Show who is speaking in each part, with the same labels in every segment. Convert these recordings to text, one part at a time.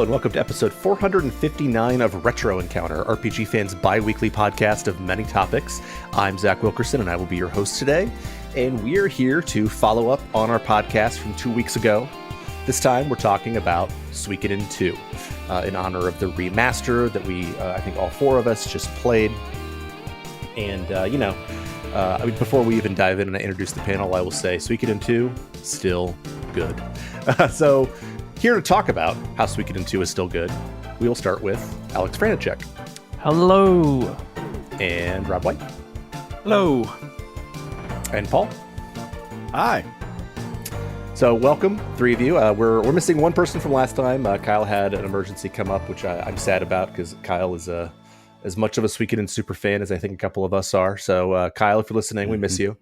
Speaker 1: and welcome to episode 459 of Retro Encounter, RPG fans' bi-weekly podcast of many topics. I'm Zach Wilkerson, and I will be your host today. And we are here to follow up on our podcast from 2 weeks ago. This time, we're talking about Suikoden II, in honor of the remaster that I think all four of us just played. And, before we even dive in and I introduce the panel, I will say Suikoden II, still good. So, here to talk about how Suikoden II is still good, we will start with Aleks Franiczek.
Speaker 2: Hello.
Speaker 1: And Rob White.
Speaker 3: Hello.
Speaker 1: And Paul.
Speaker 3: Hi.
Speaker 1: So welcome, three of you. We're missing one person from last time. Kyle had an emergency come up, which I'm sad about because Kyle is as much of a Suikoden super fan as I think a couple of us are. So Kyle, if you're listening, we miss you.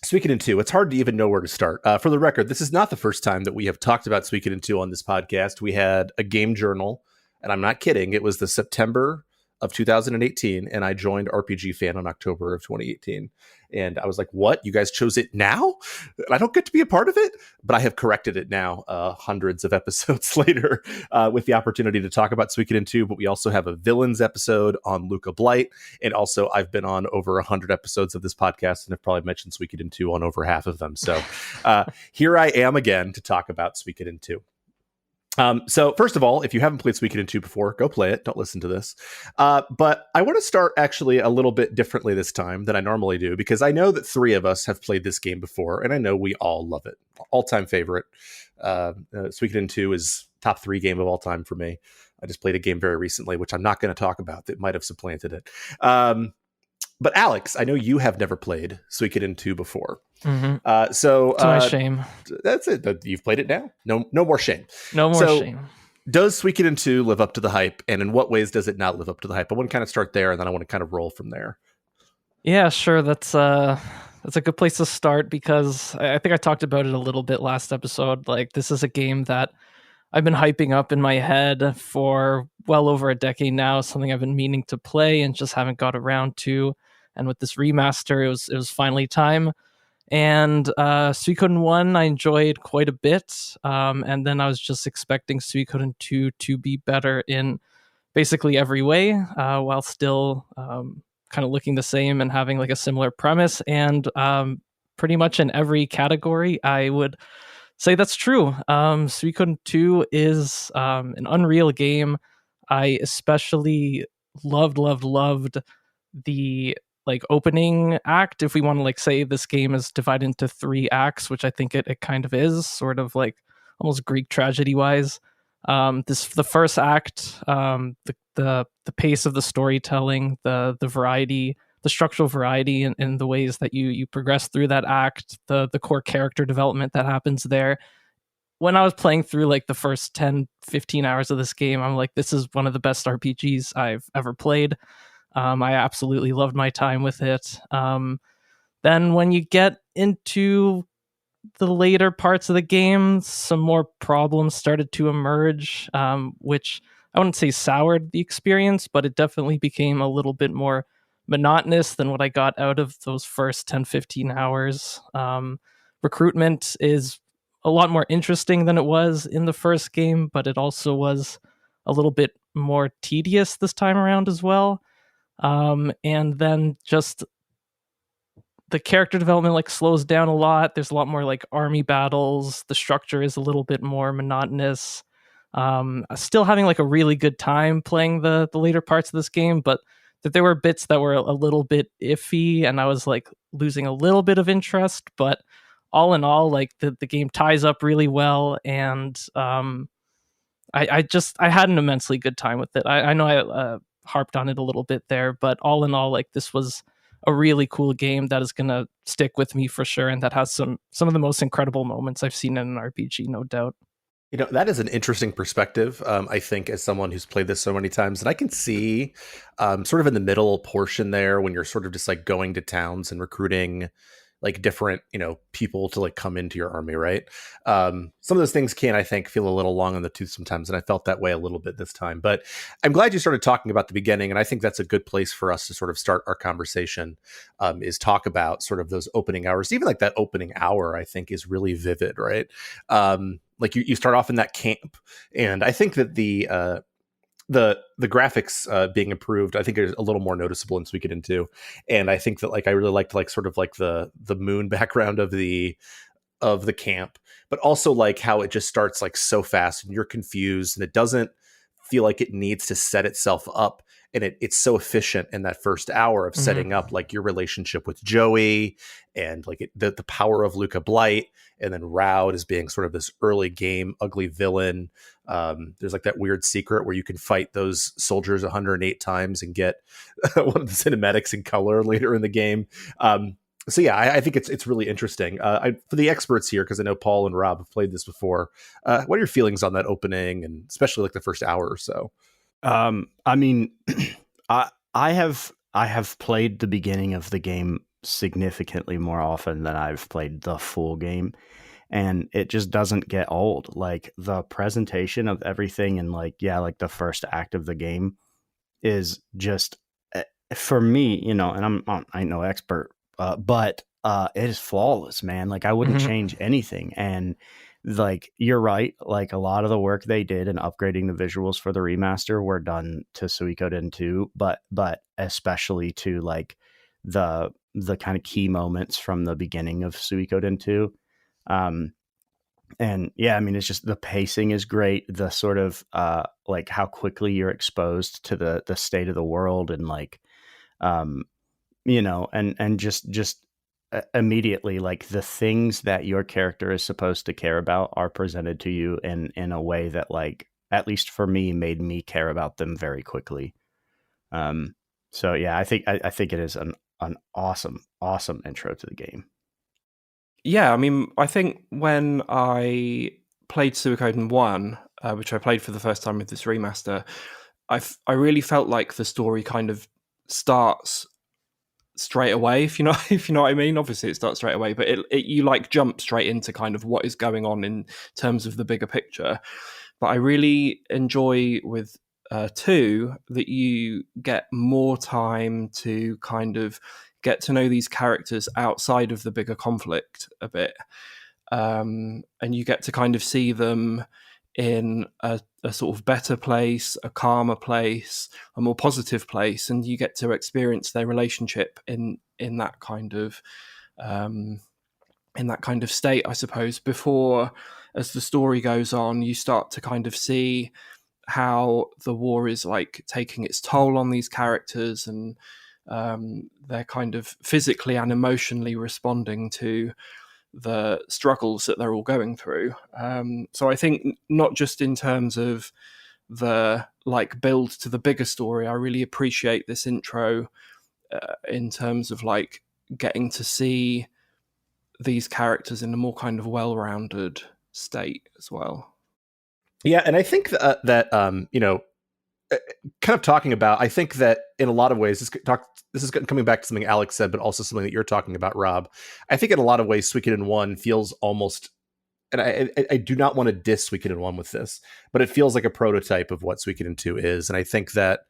Speaker 1: Suikoden II, it's hard to even know where to start. For the record, this is not the first time that we have talked about Suikoden II on this podcast. We had a game journal, and I'm not kidding. It was the September of 2018, and I joined RPG Fan in October of 2018. And I was like, what? You guys chose it now? I don't get to be a part of it? But I have corrected it now, hundreds of episodes later, with the opportunity to talk about Suikoden II. But we also have a villains episode on Luca Blight. And also, I've been on over 100 episodes of this podcast and have probably mentioned Suikoden II on over half of them. So here I am again to talk about Suikoden II. So first of all, if you haven't played Suikoden II before, go play it. Don't listen to this. But I want to start actually a little bit differently this time than I normally do, because I know that three of us have played this game before, and I know we all love it. All-time favorite. Suikoden II is top 3 game of all time for me. I just played a game very recently, which I'm not going to talk about, that might have supplanted it. But Aleks, I know you have never played Suikoden II before.
Speaker 2: Mm-hmm. To my shame.
Speaker 1: That's it. You've played it now. No more shame.
Speaker 2: No more shame.
Speaker 1: Does Suikoden II live up to the hype? And in what ways does it not live up to the hype? I want to kind of start there, and then I want to kind of roll from there.
Speaker 2: Yeah, sure. That's a good place to start, because I think I talked about it a little bit last episode. Like, this is a game that I've been hyping up in my head for well over a decade now, something I've been meaning to play and just haven't got around to. And with this remaster, it was finally time. And Suikoden 1 I enjoyed quite a bit, and then I was just expecting Suikoden 2 to be better in basically every way, while still kind of looking the same and having like a similar premise. And pretty much in every category, I would say that's true. Suikoden 2 is an unreal game. I especially loved the opening act. If we want to say this game is divided into 3 acts, which I think it kind of is, sort of like almost Greek tragedy wise. The first act, the pace of the storytelling, the variety, the structural variety in the ways that you progress through that act, the core character development that happens there. When I was playing through the first 10-15 hours of this game, I'm like, this is one of the best RPGs I've ever played. I absolutely loved my time with it. Then when you get into the later parts of the game, some more problems started to emerge, which I wouldn't say soured the experience, but it definitely became a little bit more monotonous than what I got out of those first 10-15 hours. Recruitment is a lot more interesting than it was in the first game, but it also was a little bit more tedious this time around as well. And then just the character development slows down a lot. There's a lot more army battles. The structure is a little bit more monotonous. Still having a really good time playing the later parts of this game, but that there were bits that were a little bit iffy, and I was losing a little bit of interest. But all in all, the game ties up really well, and I had an immensely good time with it. I know I harped on it a little bit there, but all in all, this was a really cool game that is going to stick with me for sure, and that has some of the most incredible moments I've seen in an RPG, no doubt.
Speaker 1: That is an interesting perspective, I think, as someone who's played this so many times. And I can see sort of in the middle portion there when you're sort of just going to towns and recruiting like different, people to like come into your army, right? Some of those things can, I think, feel a little long on the tooth sometimes, and I felt that way a little bit this time. But I'm glad you started talking about the beginning, and I think that's a good place for us to sort of start our conversation, is talk about sort of those opening hours. Even like that opening hour, I think, is really vivid, right? Like you start off in that camp, and I think that the graphics being improved, I think, is a little more noticeable in Suikoden II. And I think that like I really liked like sort of like the moon background of the camp, but also like how it just starts like so fast and you're confused and it doesn't feel like it needs to set itself up. And it's so efficient in that first hour of setting up like your relationship with Jowy and like the power of Luca Blight, and then Raud as being sort of this early game ugly villain. There's like that weird secret where you can fight those soldiers 108 times and get one of the cinematics in color later in the game. So yeah, I think it's really interesting. For the experts here, because I know Paul and Rob have played this before, what are your feelings on that opening, and especially like the first hour or so?
Speaker 3: I mean, I have played the beginning of the game significantly more often than I've played the full game, and it just doesn't get old. Like the presentation of everything and like the first act of the game is just, for me, and I ain't no expert, but it is flawless, man. Like I wouldn't change anything. And like you're right, like a lot of the work they did in upgrading the visuals for the remaster were done to Suikoden 2, but especially to like the kind of key moments from the beginning of Suikoden 2. And yeah, I mean, it's just the pacing is great. The sort of like how quickly you're exposed to the state of the world, and like and just immediately, like the things that your character is supposed to care about are presented to you in a way that, like, at least for me, made me care about them very quickly. So yeah, I think it is an awesome intro to the game.
Speaker 4: Yeah, I mean, I think when I played Suikoden 1, which I played for the first time with this remaster, I really felt like the story kind of starts straight away, if you know what I mean. Obviously it starts straight away, but you like jump straight into kind of what is going on in terms of the bigger picture. But I really enjoy with 2 that you get more time to kind of get to know these characters outside of the bigger conflict a bit, and you get to kind of see them in a sort of better place, a calmer place, a more positive place, and you get to experience their relationship in that kind of state, I suppose. Before, as the story goes on, you start to kind of see how the war is like taking its toll on these characters, and they're kind of physically and emotionally responding to the struggles that they're all going through. So I think not just in terms of the like build to the bigger story, I really appreciate this intro in terms of like getting to see these characters in a more kind of well-rounded state as well.
Speaker 1: Yeah, and I think that kind of talking about, I think that in a lot of ways, this is coming back to something Aleks said, but also something that you're talking about, Rob. I think in a lot of ways, Suikoden 1 feels almost, and I do not want to diss Suikoden 1 with this, but it feels like a prototype of what Suikoden 2 is. And I think that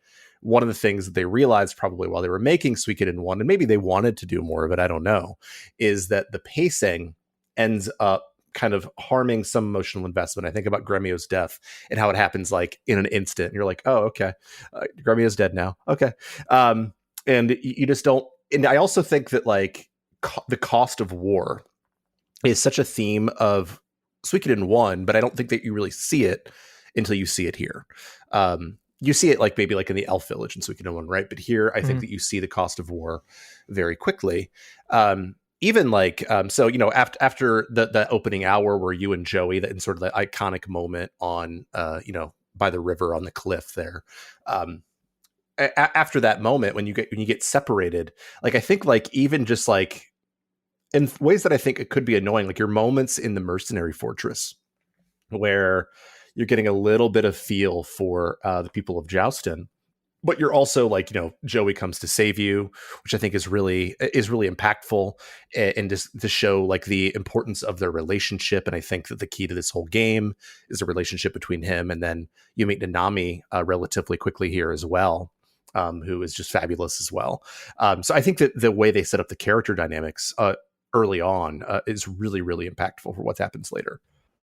Speaker 1: one of the things that they realized probably while they were making Suikoden 1, and maybe they wanted to do more of it, I don't know, is that the pacing ends up kind of harming some emotional investment. I think about Gremio's death and how it happens like in an instant. And you're like, oh, okay, Gremio's dead now. Okay. And you just don't. And I also think that like the cost of war is such a theme of Suikoden 1, but I don't think that you really see it until you see it here. You see it like maybe like in the Elf Village in Suikoden 1, right? But here I think that you see the cost of war very quickly. Even like, so, after the opening hour where you and Jowy, that in sort of the iconic moment on, by the river on the cliff there. After that moment, when you get separated, like, I think like even just like in ways that I think it could be annoying, like your moments in the mercenary fortress where you're getting a little bit of feel for the people of Joustin. but you're also like, Joey comes to save you, which I think is really impactful, and just to show like the importance of their relationship. And I think that the key to this whole game is the relationship between him, and then you meet Nanami relatively quickly here as well, who is just fabulous as well. So I think that the way they set up the character dynamics early on is really, really impactful for what happens later.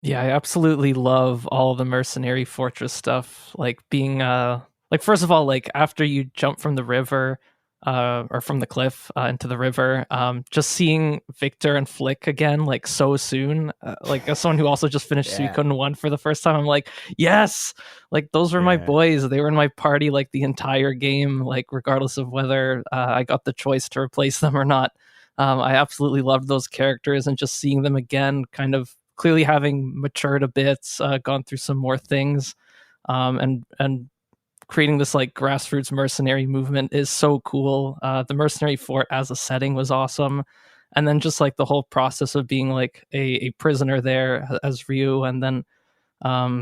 Speaker 2: Yeah, I absolutely love all the mercenary fortress stuff, like being like, first of all, like after you jump from the river or from the cliff into the river, just seeing Victor and Flick again, like so soon, like as someone who also just finished Suikoden 1 for the first time, I'm like, yes, like those were my boys. They were in my party like the entire game, like regardless of whether I got the choice to replace them or not. I absolutely loved those characters, and just seeing them again, kind of clearly having matured a bit, gone through some more things, and creating this like grassroots mercenary movement is so cool. The mercenary fort as a setting was awesome, and then just like the whole process of being like a prisoner there as Ryu, and then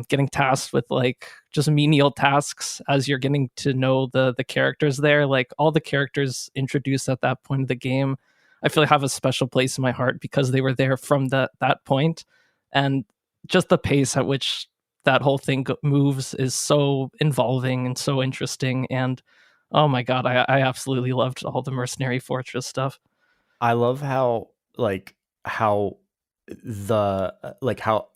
Speaker 2: getting tasked with like just menial tasks as you're getting to know the characters there. Like all the characters introduced at that point of the game, I feel like have a special place in my heart because they were there from that point, and just the pace at which that whole thing moves is so involving and so interesting. And oh my god, I absolutely loved all the mercenary fortress stuff.
Speaker 3: I love how how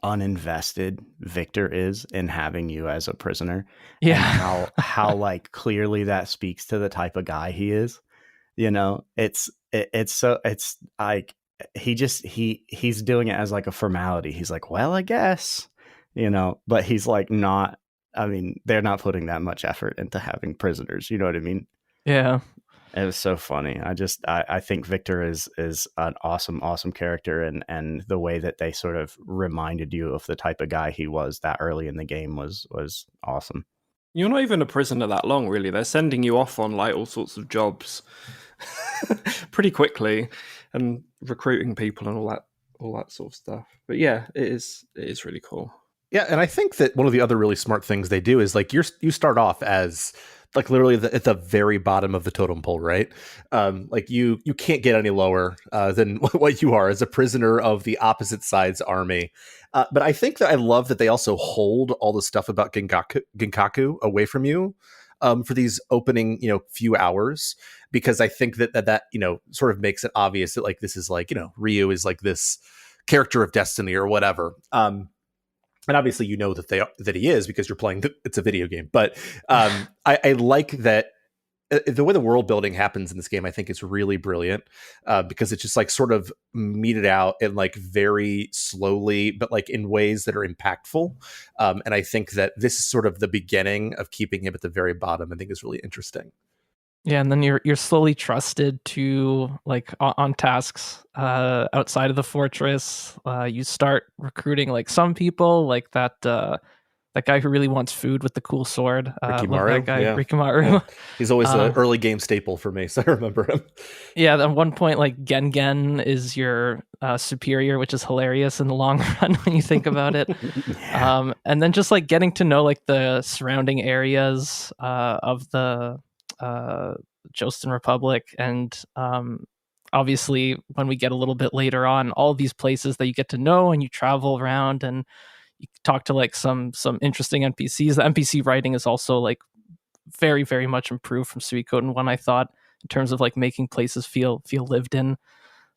Speaker 3: uninvested Victor is in having you as a prisoner.
Speaker 2: Yeah,
Speaker 3: and how like clearly that speaks to the type of guy he is. It's like he's doing it as like a formality. He's like, well, I guess, but he's like not. I mean, they're not putting that much effort into having prisoners. You know what I mean?
Speaker 2: Yeah.
Speaker 3: It was so funny. I think Victor is an awesome character, and the way that they sort of reminded you of the type of guy he was that early in the game was awesome.
Speaker 4: You're not even a prisoner that long, really. They're sending you off on like all sorts of jobs pretty quickly, and recruiting people and all that sort of stuff. But yeah, it is really cool.
Speaker 1: Yeah, and I think that one of the other really smart things they do is like you start off as like literally at the very bottom of the totem pole, right? Like you can't get any lower than what you are as a prisoner of the opposite side's army. But I think that I love that they also hold all the stuff about Genkaku away from you for these opening, few hours, because I think that sort of makes it obvious that like this is like, Ryu is like this character of destiny or whatever. And obviously, that he is because you're playing. It's a video game, but I like that the way the world building happens in this game. I think is really brilliant because it's just like sort of meted out and like very slowly, but like in ways that are impactful. And I think that this is sort of the beginning of keeping him at the very bottom. I think is really interesting.
Speaker 2: Yeah, and then you're slowly trusted to like on tasks outside of the fortress. You start recruiting like some people, like that guy who really wants food with the cool sword.
Speaker 1: Rikimaru,
Speaker 2: that guy,
Speaker 1: yeah.
Speaker 2: Rikimaru.
Speaker 1: Yeah. He's always an early game staple for me, so I remember him.
Speaker 2: Yeah, at one point, like Gengen is your superior, which is hilarious in the long run when you think about it.
Speaker 3: Yeah.
Speaker 2: And then just like getting to know like the surrounding areas of the Jostin Republic, and obviously when we get a little bit later on, all these places that you get to know and you travel around and you talk to like some interesting NPCs. The NPC writing is also like very, very much improved from Suikoden 1, I thought, in terms of like making places feel lived in.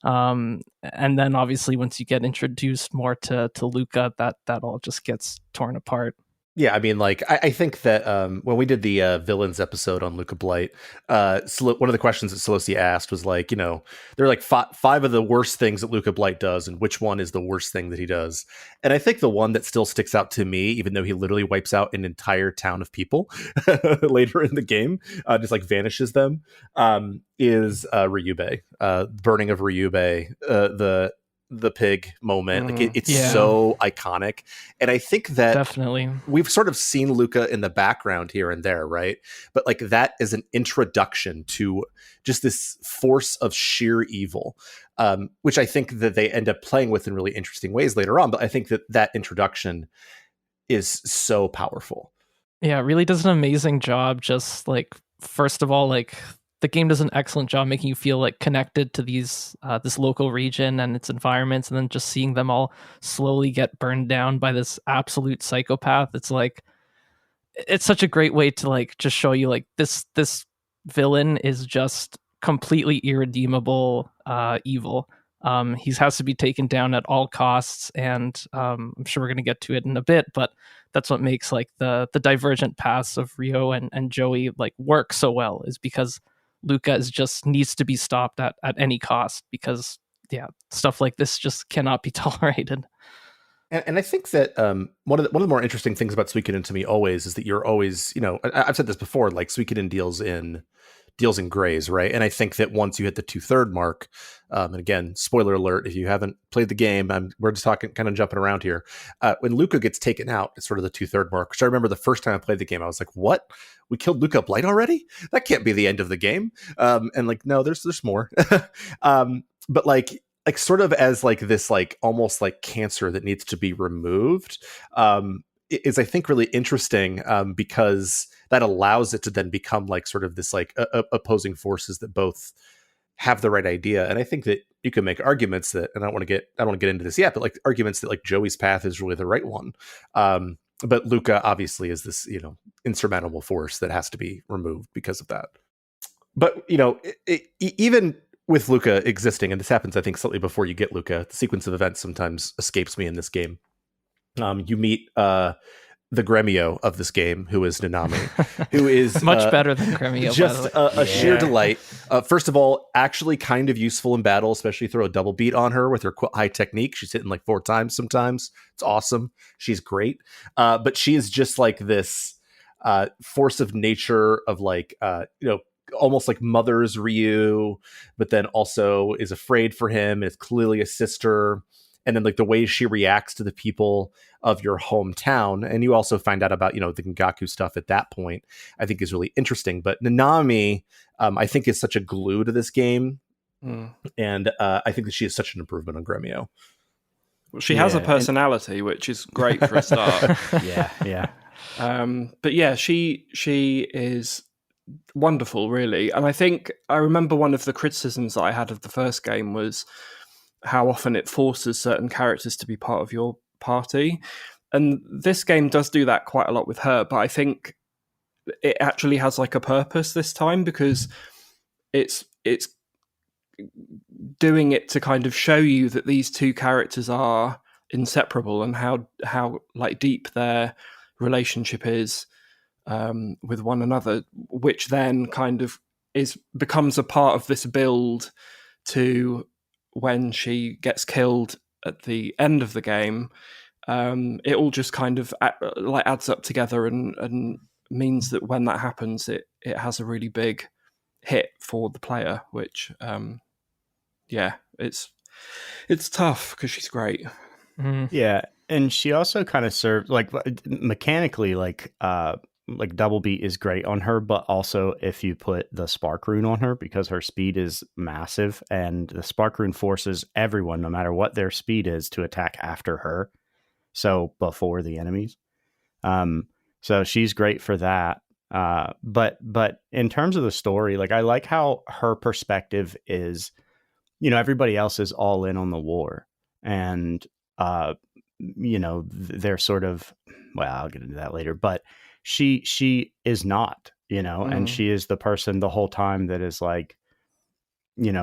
Speaker 2: And then obviously once you get introduced more to Luca, that all just gets torn apart.
Speaker 1: Yeah, I mean, like, I think that when we did the villains episode on Luca Blight, one of the questions that Solosi asked was like, there are like five of the worst things that Luca Blight does, and which one is the worst thing that he does? And I think the one that still sticks out to me, even though he literally wipes out an entire town of people later in the game, just like vanishes them, is Ryubei. Burning of Ryubei, the pig moment. Like it's so iconic. And I think that
Speaker 2: definitely
Speaker 1: we've sort of seen Luca in the background here and there, right? But like that is an introduction to just this force of sheer evil, which I think that they end up playing with in really interesting ways later on. But I think that introduction is so powerful.
Speaker 2: Yeah, it really does an amazing job just like first of all, like the game does an excellent job making you feel like connected to these this local region and its environments, and then just seeing them all slowly get burned down by this absolute psychopath. It's like it's such a great way to like just show you like this villain is just completely irredeemable evil. He has to be taken down at all costs, and I'm sure we're going to get to it in a bit, but that's what makes like the divergent paths of Rio and Jowy like work so well, is because Luca is just needs to be stopped at any cost, because stuff like this just cannot be tolerated.
Speaker 1: And I think that one of the more interesting things about Suikoden to me always is that you're always, I've said this before, like Suikoden deals in grays, right? And I think that once you hit the 2/3 mark, and again, spoiler alert, if you haven't played the game, we're just talking, kind of jumping around here. When Luca gets taken out, it's sort of the 2/3 mark. Which I remember the first time I played the game, I was like, "What? We killed Luca Blight already? That can't be the end of the game." And like, no, there's more. But like sort of as like this, like almost like cancer that needs to be removed, is I think really interesting, because that allows it to then become like sort of this like opposing forces that both have the right idea. And I think that you can make arguments that, and I don't want to get into this yet, but like arguments that like Joey's path is really the right one. But Luca obviously is this, insurmountable force that has to be removed because of that. But, even with Luca existing, and this happens, I think, slightly before you get Luca, the sequence of events sometimes escapes me in this game. You meet the Gremio of this game, who is Nanami, who is
Speaker 2: much better than Gremio.
Speaker 1: Just a sheer delight. First of all, actually kind of useful in battle, especially throw a double beat on her with her high technique. She's hitting like 4 times sometimes. It's awesome. She's great. But she is just like this force of nature of like, almost like mothers Ryu, but then also is afraid for him and is clearly a sister. And then like the way she reacts to the people of your hometown. And you also find out about, the Gengaku stuff at that point, I think is really interesting. But Nanami, I think, is such a glue to this game. And I think that she is such an improvement on Gremio.
Speaker 4: Well, she has a personality, which is great for a start.
Speaker 3: Yeah.
Speaker 4: But yeah, she is wonderful, really. And I remember one of the criticisms that I had of the first game was how often it forces certain characters to be part of your party. And this game does do that quite a lot with her, but I think it actually has like a purpose this time, because it's doing it to kind of show you that these two characters are inseparable, and how like deep their relationship is with one another, which then kind of becomes a part of this build to when she gets killed at the end of the game. It all just kind of adds up together and means that when that happens, it has a really big hit for the player, which it's tough because she's great.
Speaker 3: Yeah, and she also kind of serves like mechanically, like double beat is great on her, but also if you put the spark rune on her, because her speed is massive, and the spark rune forces everyone, no matter what their speed is, to attack after her, so before the enemies. So she's great for that. But in terms of the story, like I like how her perspective is, everybody else is all in on the war, and they're sort of, well, I'll get into that later, but she is not, and she is the person the whole time that is like,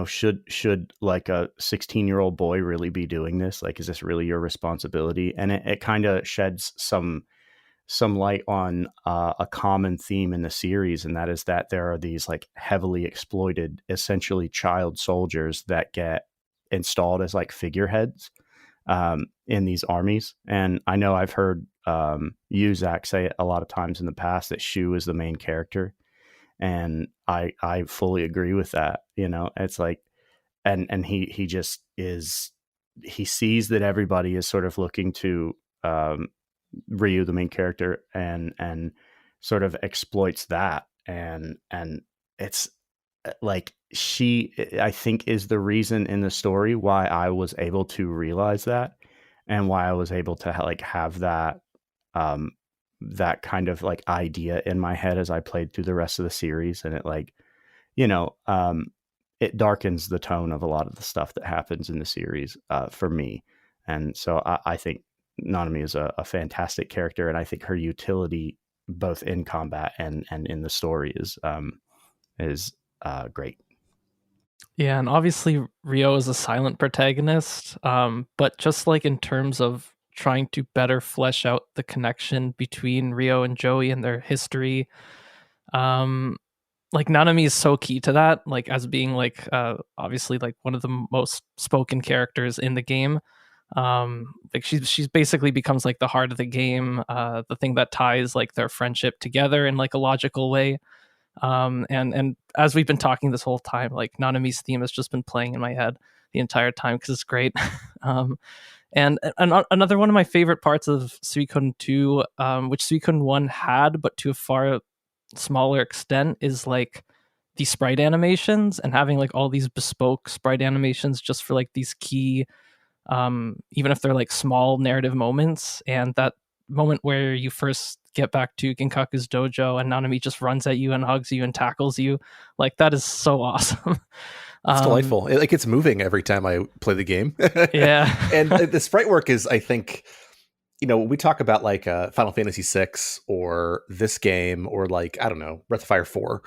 Speaker 3: should like a 16-year-old boy really be doing this? Like, is this really your responsibility? And it kind of sheds some light on a common theme in the series, and that is that there are these like heavily exploited, essentially child soldiers that get installed as like figureheads in these armies. And I know I've heard you, Zach, say it a lot of times in the past that Shu is the main character, and I fully agree with that. It's like, and he just is. He sees that everybody is sort of looking to Ryu, the main character, and sort of exploits that, and it's like she, I think, is the reason in the story why I was able to realize that, and why I was able to like have that that kind of like idea in my head as I played through the rest of the series, and it like, you know, it darkens the tone of a lot of the stuff that happens in the series for me. And so I think Nanami is a fantastic character, and I think her utility both in combat and in the story is great.
Speaker 2: Yeah, and obviously Rio is a silent protagonist, but just like in terms of trying to better flesh out the connection between Rio and Jowy and their history, like Nanami is so key to that, like as being like obviously like one of the most spoken characters in the game. Like she's basically becomes like the heart of the game, the thing that ties like their friendship together in like a logical way. And as we've been talking this whole time, like Nanami's theme has just been playing in my head the entire time because it's great. And another one of my favorite parts of Suikoden 2, which Suikoden 1 had, but to a far smaller extent, is like the sprite animations and having like all these bespoke sprite animations just for like these key, even if they're like small narrative moments. And that moment where you first get back to Ginkaku's dojo and Nanami just runs at you and hugs you and tackles you, like that is so awesome.
Speaker 1: It's delightful. Like it's moving every time I play the game.
Speaker 2: Yeah.
Speaker 1: And the sprite work is, I think, you know, when we talk about like Final Fantasy VI or this game or like, I don't know, Breath of Fire 4,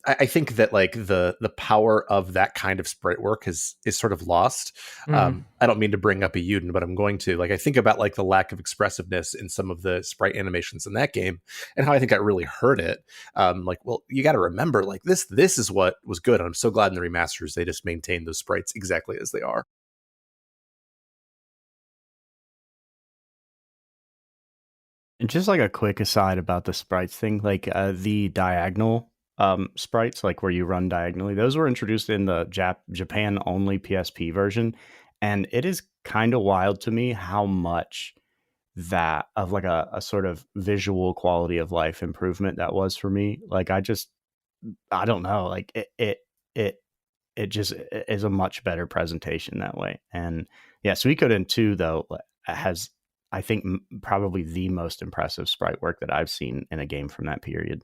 Speaker 1: I think that like the power of that kind of sprite work is sort of lost. I don't mean to bring up a Yuden, but I'm going to. Like I think about like the lack of expressiveness in some of the sprite animations in that game and how I think that really hurt it. Like, well, you got to remember like this is what was good. I'm so glad in the remasters they just maintained those sprites exactly as they are.
Speaker 3: And just like a quick aside about the sprites thing, like the diagonal sprites, like where you run diagonally, those were introduced in the Japan only PSP version, and it is kind of wild to me how much that of like a sort of visual quality of life improvement that was for me. Like I don't know, like it just is a much better presentation that way. And yeah, Suikoden 2 though has, I think, probably the most impressive sprite work that I've seen in a game from that period.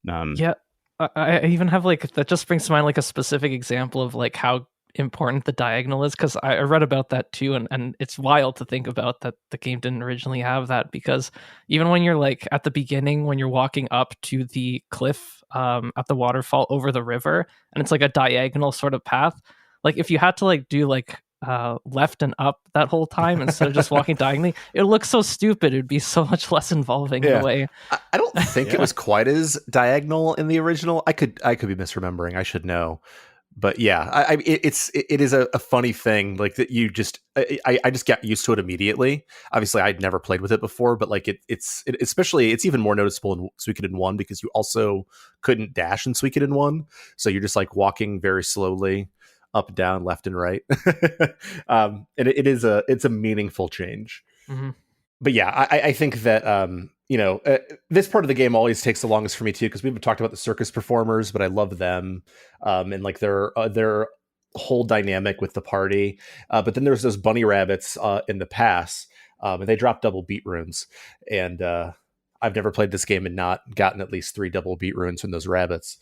Speaker 2: Yeah, I even have like, that just brings to mind like a specific example of like how important the diagonal is, because I read about that too, and it's wild to think about that the game didn't originally have that, because even when you're like at the beginning, when you're walking up to the cliff at the waterfall over the river, and it's like a diagonal sort of path, like if you had to like do like left and up that whole time instead of just walking diagonally, it looks so stupid. It'd be so much less involving in a way.
Speaker 1: I don't think it was quite as diagonal in the original. I could be misremembering. I should know. But yeah, it is a funny thing, like that you just I just got used to it immediately. Obviously, I'd never played with it before, but like it's even more noticeable in Suikoden 1 because you also couldn't dash in Suikoden 1, so you're just like walking very slowly up, down, left, and right. And it's a meaningful change.
Speaker 2: Mm-hmm.
Speaker 1: But yeah, I think that this part of the game always takes the longest for me too, because we've talked about the circus performers, but I love them, and like their whole dynamic with the party. But then there's those bunny rabbits in the pass, and they drop double beat runes, and I've never played this game and not gotten at least 3 double beat runes from those rabbits.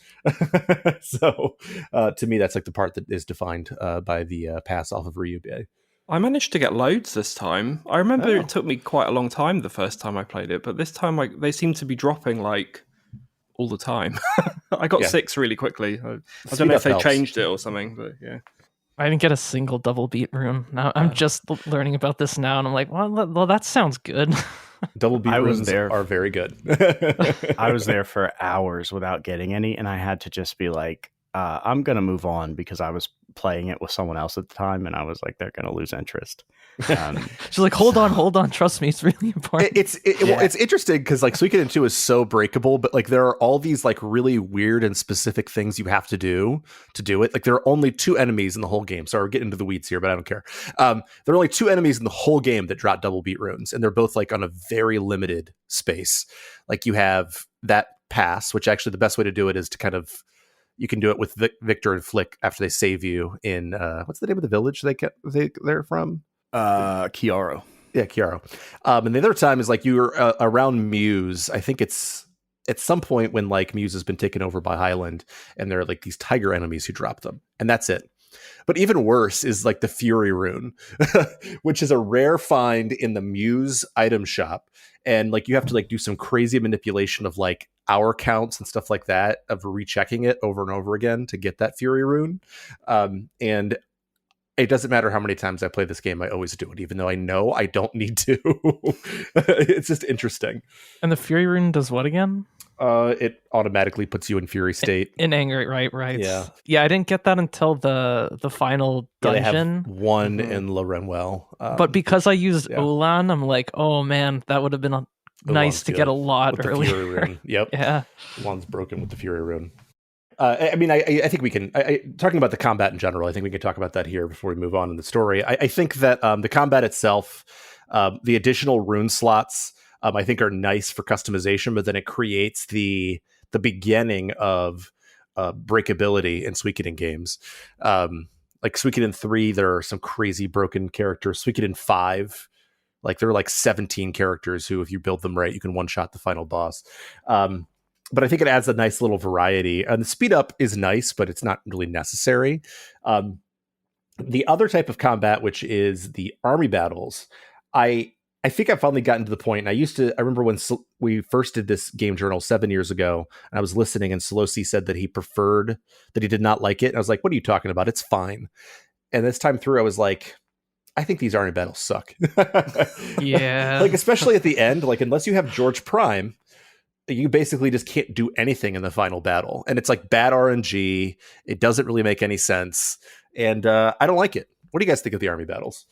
Speaker 1: So to me, that's like the part that is defined by the pass off of Ryubei.
Speaker 4: I managed to get loads this time. I remember it took me quite a long time the first time I played it, but this time they seem to be dropping like all the time. I got 6 really quickly. I don't know if they changed it or something, but yeah.
Speaker 2: I didn't get a single double beat rune. Now I'm just learning about this now, and I'm like, well, that sounds good.
Speaker 1: Double beat runes are very good.
Speaker 3: I was there for hours without getting any, and I had to just be like, I'm going to move on, because I was playing it with someone else at the time, and I was like, they're going to lose interest.
Speaker 2: She's like, hold on, trust me, it's really important.
Speaker 1: Well, it's interesting because like Suikoden 2 is so breakable, but like there are all these like really weird and specific things you have to do it. Like there are only 2 enemies in the whole game. Sorry, we're getting into the weeds here, but I don't care. There are only 2 enemies in the whole game that drop double beat runes, and they're both like on a very limited space. Like you have that pass, which actually the best way to do it is to kind of, you can do it with Victor and Flick after they save you in what's the name of the village they're from?
Speaker 3: Kiaro.
Speaker 1: Yeah, Chiaro. And the other time is like you're around Muse. I think it's at some point when like Muse has been taken over by Highland, and there are like these tiger enemies who drop them, and that's it. But even worse is like the Fury Rune, which is a rare find in the Muse item shop. And like you have to like do some crazy manipulation of like hour counts and stuff like that of rechecking it over and over again to get that Fury Rune. And it doesn't matter how many times I play this game, I always do it, even though I know I don't need to. It's just interesting.
Speaker 2: And the Fury Rune does what again?
Speaker 1: It automatically puts you in Fury state.
Speaker 2: In anger, right.
Speaker 1: Yeah.
Speaker 2: Yeah, I didn't get that until the final dungeon.
Speaker 1: They have one in Lorenwell.
Speaker 2: But because I used Ulan, I'm like, oh man, that would have been nice to get a lot
Speaker 1: with
Speaker 2: earlier.
Speaker 1: The Fury Rune. Yep.
Speaker 2: Yeah.
Speaker 1: One's broken with the Fury Rune. I mean, I think we can, talking about the combat in general, I think we can talk about that here before we move on in the story. I think that the combat itself, the additional rune slots, I think are nice for customization, but then it creates the beginning of breakability in Suikoden games. Like Suikoden 3, there are some crazy broken characters. Suikoden 5, like there are like 17 characters who, if you build them right, you can one-shot the final boss. But I think it adds a nice little variety. And the speed up is nice, but it's not really necessary. The other type of combat, which is the army battles, I think I've finally gotten to the point. And I remember when we first did this game journal 7 years ago, and I was listening, and Solosi said that he did not like it. And I was like, what are you talking about? It's fine. And this time through, I was like, I think these army battles suck.
Speaker 2: Yeah.
Speaker 1: Like, especially at the end, like, unless you have George Prime, you basically just can't do anything in the final battle. And it's like bad RNG. It doesn't really make any sense. And I don't like it. What do you guys think of the army battles?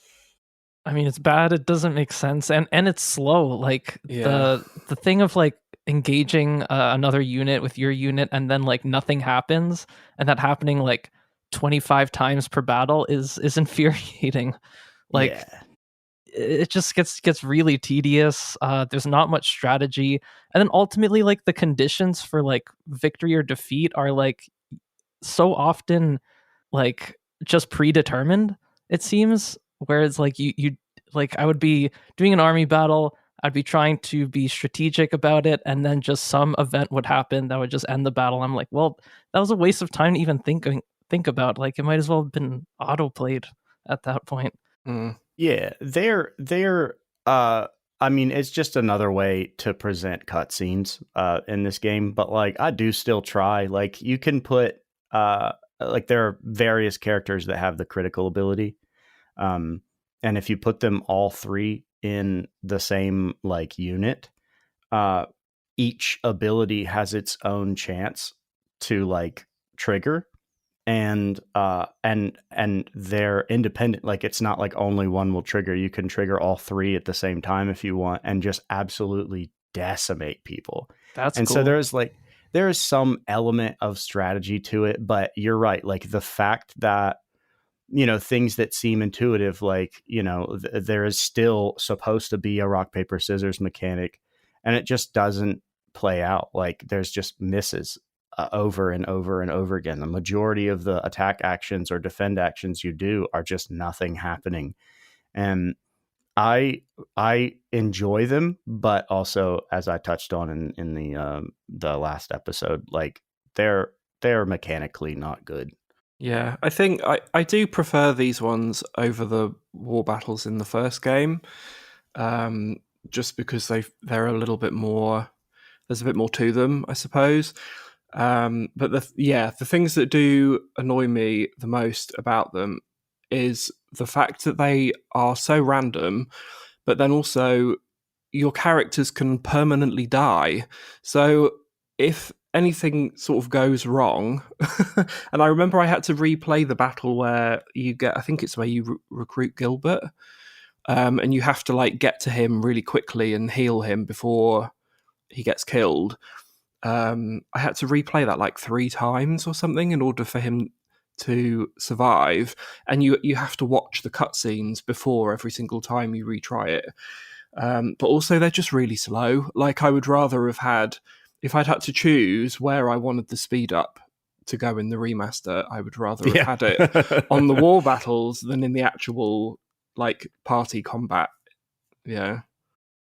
Speaker 2: I mean, it's bad. It doesn't make sense. And it's slow. Like the thing of like engaging another unit with your unit and then like nothing happens, and that happening like 25 times per battle is infuriating. Like it just gets really tedious. There's not much strategy, and then ultimately like the conditions for like victory or defeat are like so often like just predetermined, it seems. Whereas like you like I would be doing an army battle, I'd be trying to be strategic about it, and then just some event would happen that would just end the battle. I'm like, well, that was a waste of time to even think about. Like it might as well have been auto played at that point.
Speaker 3: Yeah, they're I mean, it's just another way to present cutscenes in this game, but like I do still try. Like you can put like there are various characters that have the critical ability. And if you put them all three in the same like unit, each ability has its own chance to like trigger. And they're independent. Like it's not like only one will trigger. You can trigger all three at the same time if you want, and just absolutely decimate people.
Speaker 2: That's
Speaker 3: and
Speaker 2: cool.
Speaker 3: So there is some element of strategy to it, but you're right. Like the fact that, you know, things that seem intuitive, like, you know, there is still supposed to be a rock, paper, scissors mechanic, and it just doesn't play out. Like there's just misses over and over and over again. The majority of the attack actions or defend actions you do are just nothing happening. And I enjoy them, but also, as I touched on in the last episode, like they're mechanically not good.
Speaker 4: Yeah, I think I do prefer these ones over the war battles in the first game, just because they're a little bit more. There's a bit more to them, I suppose. But the things that do annoy me the most about them is the fact that they are so random, but then also your characters can permanently die. So if anything sort of goes wrong, and I remember I had to replay the battle where you get, I think it's where you recruit Gilbert, and you have to like get to him really quickly and heal him before he gets killed. I had to replay that like 3 times or something in order for him to survive, and you have to watch the cutscenes before every single time you retry it. But also they're just really slow. Like I would rather have had, if I'd had to choose where I wanted the speed up to go in the remaster, I would rather have had it on the war battles than in the actual like party combat Yeah.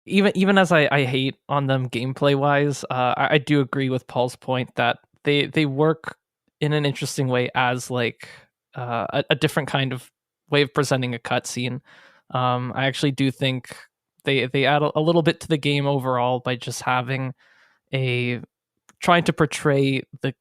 Speaker 2: Even as I hate on them gameplay wise, I do agree with Paul's point that they work in an interesting way as like a different kind of way of presenting a cutscene. I actually do think they add a little bit to the game overall by just having a trying to portray the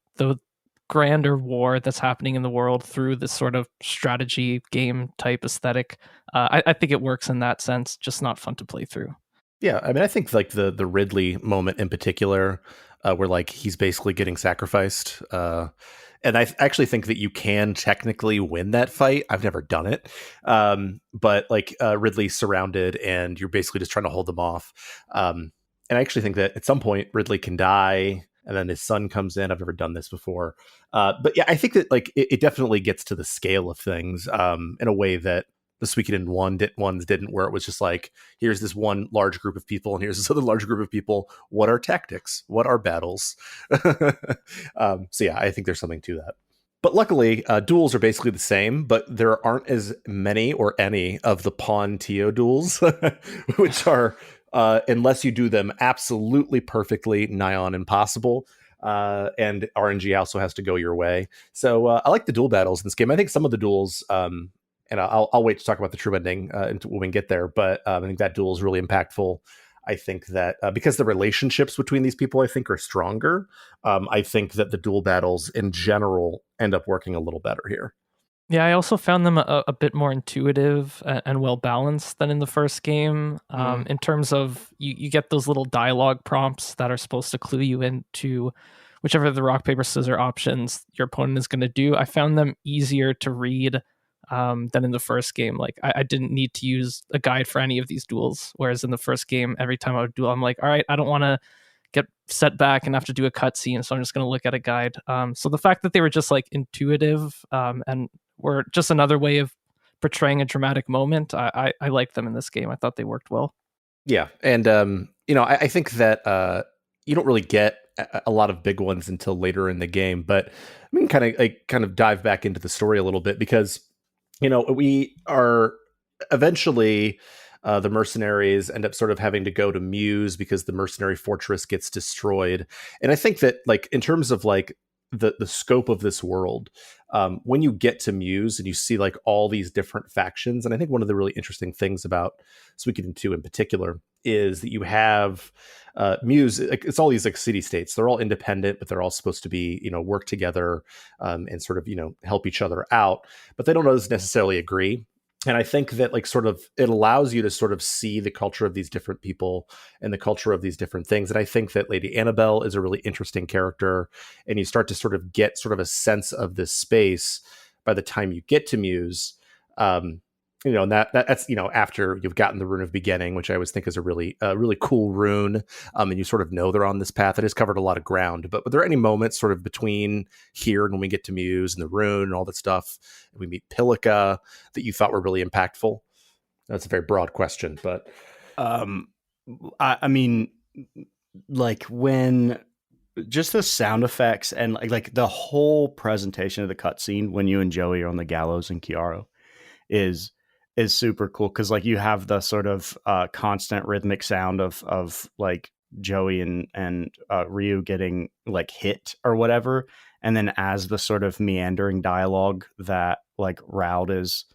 Speaker 2: grander war that's happening in the world through this sort of strategy game type aesthetic. I think it works in that sense, just not fun to play through.
Speaker 1: Yeah, I mean, I think like the Ridley moment in particular, where like he's basically getting sacrificed, and I actually think that you can technically win that fight. I've never done it, but like Ridley's surrounded, and you're basically just trying to hold them off. And I actually think that at some point Ridley can die, and then his son comes in. I've never done this before, but yeah, I think that like it definitely gets to the scale of things in a way that the Suikoden ones didn't, where it was just like, here's this one large group of people and here's this other large group of people. What are tactics? What are battles? So yeah, I think there's something to that. But luckily, duels are basically the same, but there aren't as many or any of the pawn Tio duels, which are, unless you do them absolutely perfectly, nigh on impossible. And RNG also has to go your way. So I like the duel battles in this game. I think some of the duels, and I'll wait to talk about the true ending when we get there. But I think that duel is really impactful. I think that because the relationships between these people, I think, are stronger. I think that the duel battles in general end up working a little better here.
Speaker 2: Yeah, I also found them a bit more intuitive and well balanced than in the first game. In terms of you get those little dialogue prompts that are supposed to clue you into whichever of the rock, paper, scissors options your opponent is going to do. I found them easier to read than in the first game. Like I didn't need to use a guide for any of these duels, whereas in the first game, every time I would duel, I'm like, all right, I don't want to get set back and have to do a cutscene, so I'm just going to look at a guide. So the fact that they were just like intuitive and were just another way of portraying a dramatic moment, I liked them in this game. I thought they worked well.
Speaker 1: Yeah, and I think that you don't really get a lot of big ones until later in the game, but I mean, kind of dive back into the story a little bit, because we are eventually the mercenaries end up sort of having to go to Muse because the mercenary fortress gets destroyed. And I think that like in terms of like the scope of this world, when you get to Muse and you see like all these different factions, and I think one of the really interesting things about Suikoden II in particular is that you have Muse, like, it's all these like city states. They're all independent, but they're all supposed to be, work together and sort of, help each other out, but they don't always necessarily agree. And I think that like sort of it allows you to sort of see the culture of these different people and the culture of these different things. And I think that Lady Annabelle is a really interesting character, and you start to sort of get sort of a sense of this space by the time you get to Muse. And that's after you've gotten the Rune of Beginning, which I always think is a really cool rune, and you sort of know they're on this path. It has covered a lot of ground, but were there any moments sort of between here and when we get to Muse and the rune and all that stuff, and we meet Pilica, that you thought were really impactful? That's a very broad question, but
Speaker 3: I mean, like when just the sound effects and like the whole presentation of the cutscene when you and Joey are on the gallows and Chiaro is super cool, because like you have the sort of constant rhythmic sound of like Joey and Ryu getting like hit or whatever, and then as the sort of meandering dialogue that like Raud is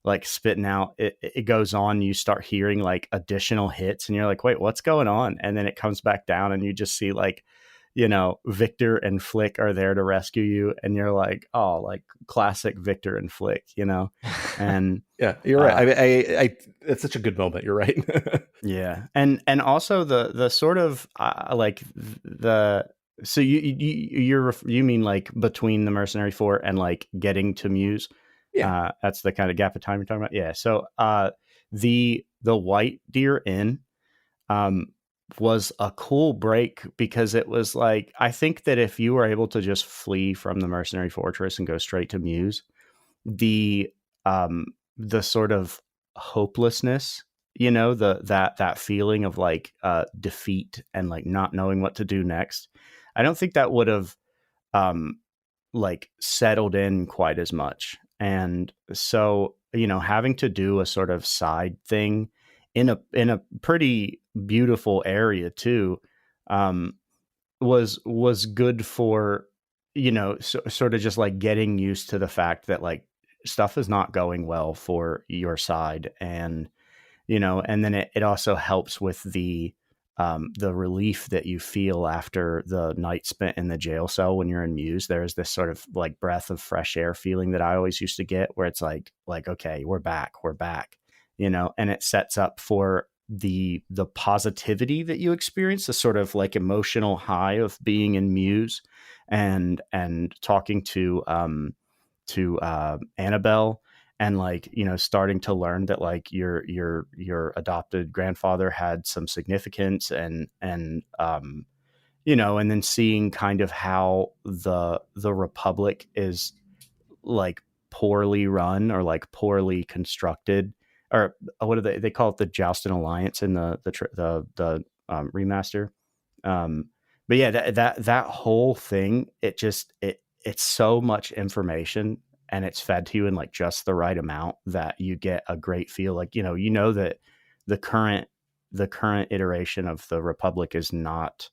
Speaker 3: like spitting out, it goes on, you start hearing like additional hits and you're like, wait, what's going on? And then it comes back down and you just see like, Victor and Flick are there to rescue you, and you're like, oh, like classic Victor and Flick, and
Speaker 1: yeah, you're right. I it's such a good moment. You're right.
Speaker 3: Yeah, and also the sort of like the so you mean like between the Mercenary Fort and like getting to Muse?
Speaker 1: Yeah,
Speaker 3: that's the kind of gap of time you're talking about. Yeah, so the White Deer Inn was a cool break, because it was like, I think that if you were able to just flee from the Mercenary Fortress and go straight to Muse, the sort of hopelessness, that feeling of like defeat and like not knowing what to do next, I don't think that would have like settled in quite as much. And so, having to do a sort of side thing in a pretty beautiful area too, was good for, sort of just like getting used to the fact that like stuff is not going well for your side. And and then it also helps with the relief that you feel after the night spent in the jail cell when you're in Muse. There's this sort of like breath of fresh air feeling that I always used to get, where it's like, okay, we're back, and it sets up for the positivity that you experience, the sort of like emotional high of being in Muse and talking to Annabelle, and like, starting to learn that like your adopted grandfather had some significance, and and then seeing kind of how the Republic is like poorly run or like poorly constructed, or what do they call it, the Joustin Alliance in the remaster. But yeah, that whole thing, it's so much information, and it's fed to you in like just the right amount that you get a great feel. Like, that the current iteration of the Republic is not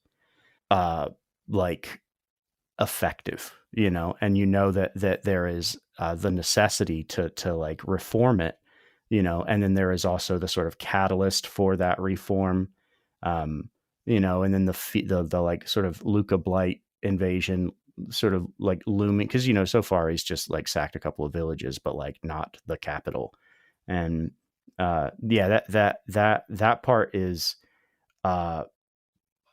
Speaker 3: like effective, and that there is the necessity to like reform it, and then there is also the sort of catalyst for that reform, and then the like sort of Luca Blight invasion sort of like looming, because so far he's just like sacked a couple of villages, but like not the capital. And that part is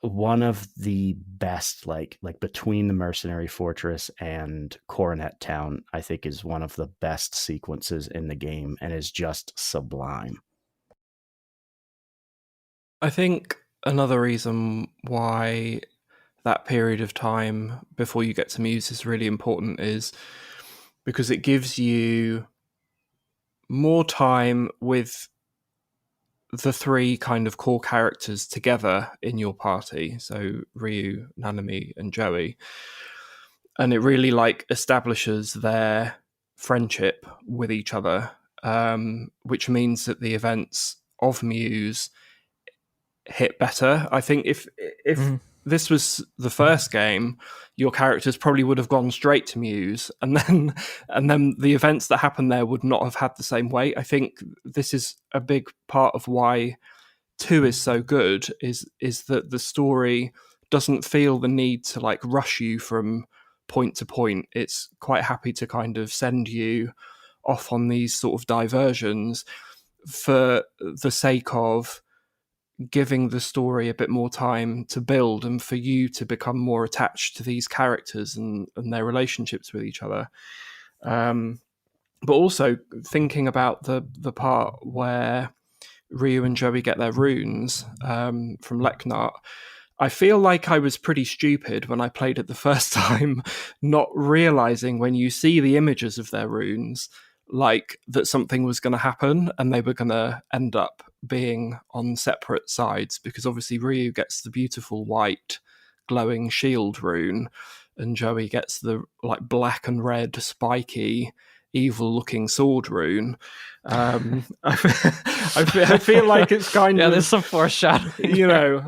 Speaker 3: one of the best, like between the Mercenary Fortress and Coronet Town, I think is one of the best sequences in the game, and is just sublime.
Speaker 4: I think another reason why that period of time before you get to Muse is really important is because it gives you more time with the three kind of core characters together in your party. So Ryu, Nanami, and Jowy. And it really like establishes their friendship with each other, which means that the events of Muse hit better. I think if this was the first game, your characters probably would have gone straight to Muse, and then the events that happened there would not have had the same weight. I think this is a big part of why 2 is so good, is that the story doesn't feel the need to like rush you from point to point. It's quite happy to kind of send you off on these sort of diversions for the sake of giving the story a bit more time to build, and for you to become more attached to these characters and their relationships with each other. But also thinking about the part where Ryu and Jowy get their runes from Neclord, I feel like I was pretty stupid when I played it the first time, not realizing when you see the images of their runes, like that something was going to happen and they were going to end up being on separate sides, because obviously Ryu gets the beautiful white glowing shield rune and Jowy gets the like black and red spiky evil looking sword rune. I feel like it's kind of,
Speaker 2: there's some foreshadowing,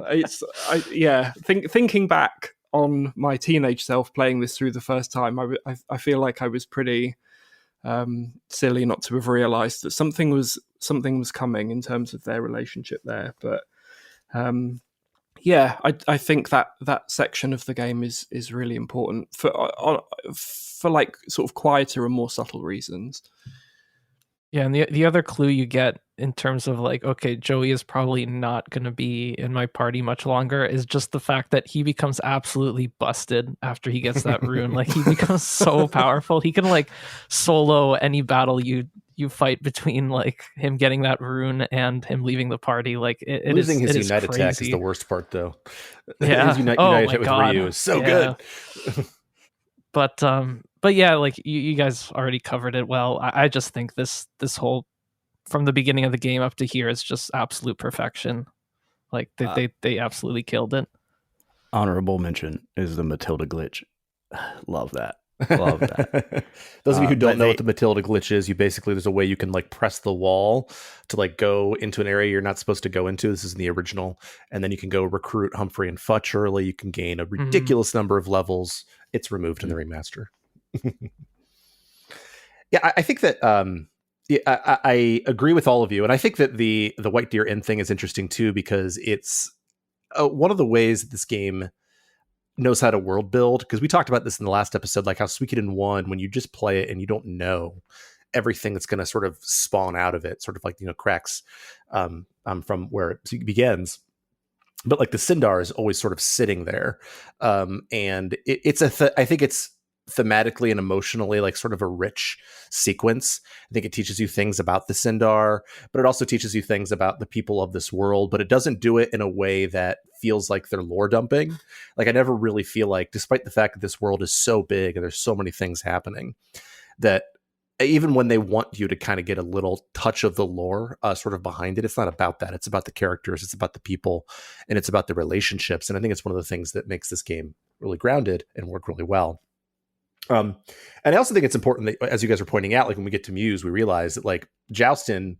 Speaker 4: thinking back on my teenage self playing this through the first time, I feel like I was pretty silly not to have realized that something was coming in terms of their relationship there. But I think that section of the game is really important for like sort of quieter and more subtle reasons.
Speaker 2: Yeah, and the other clue you get in terms of like, okay, Jowy is probably not going to be in my party much longer, is just the fact that he becomes absolutely busted after he gets that rune. Like, he becomes so powerful. He can like solo any battle you fight between like him getting that rune and him leaving the party. Like,
Speaker 1: losing his
Speaker 2: Unite
Speaker 1: attack is the worst part, though.
Speaker 2: Yeah,
Speaker 1: his Unite hit with Ryu is so good.
Speaker 2: But yeah, like you guys already covered it well. I just think this whole, from the beginning of the game up to here, is just absolute perfection. Like they absolutely killed it.
Speaker 3: Honorable mention is the Matilda glitch. Love that. Love that.
Speaker 1: Those of you who don't
Speaker 3: but
Speaker 1: know what the Matilda glitch is, there's a way you can like press the wall to like go into an area you're not supposed to go into. This is in the original. And then you can go recruit Humphrey and Futch early. You can gain a ridiculous number of levels. It's removed in the remaster. Yeah, I think that I agree with all of you. And I think that the White Deer Inn thing is interesting too, because it's one of the ways that this game knows how to world build, because we talked about this in the last episode, like how Suikoden 1, when you just play it and you don't know everything that's going to sort of spawn out of it, sort of like, cracks from where it begins. But like the Sindar is always sort of sitting there. And I think it's thematically and emotionally like sort of a rich sequence. I think it teaches you things about the Sindar, but it also teaches you things about the people of this world, but it doesn't do it in a way that feels like they're lore dumping. Like I never really feel like, despite the fact that this world is so big and there's so many things happening, that even when they want you to kind of get a little touch of the lore sort of behind it, it's not about that. It's about the characters, it's about the people, and it's about the relationships. And I think it's one of the things that makes this game really grounded and work really well. And I also think it's important that, as you guys are pointing out, like when we get to Muse, we realize that like Joustin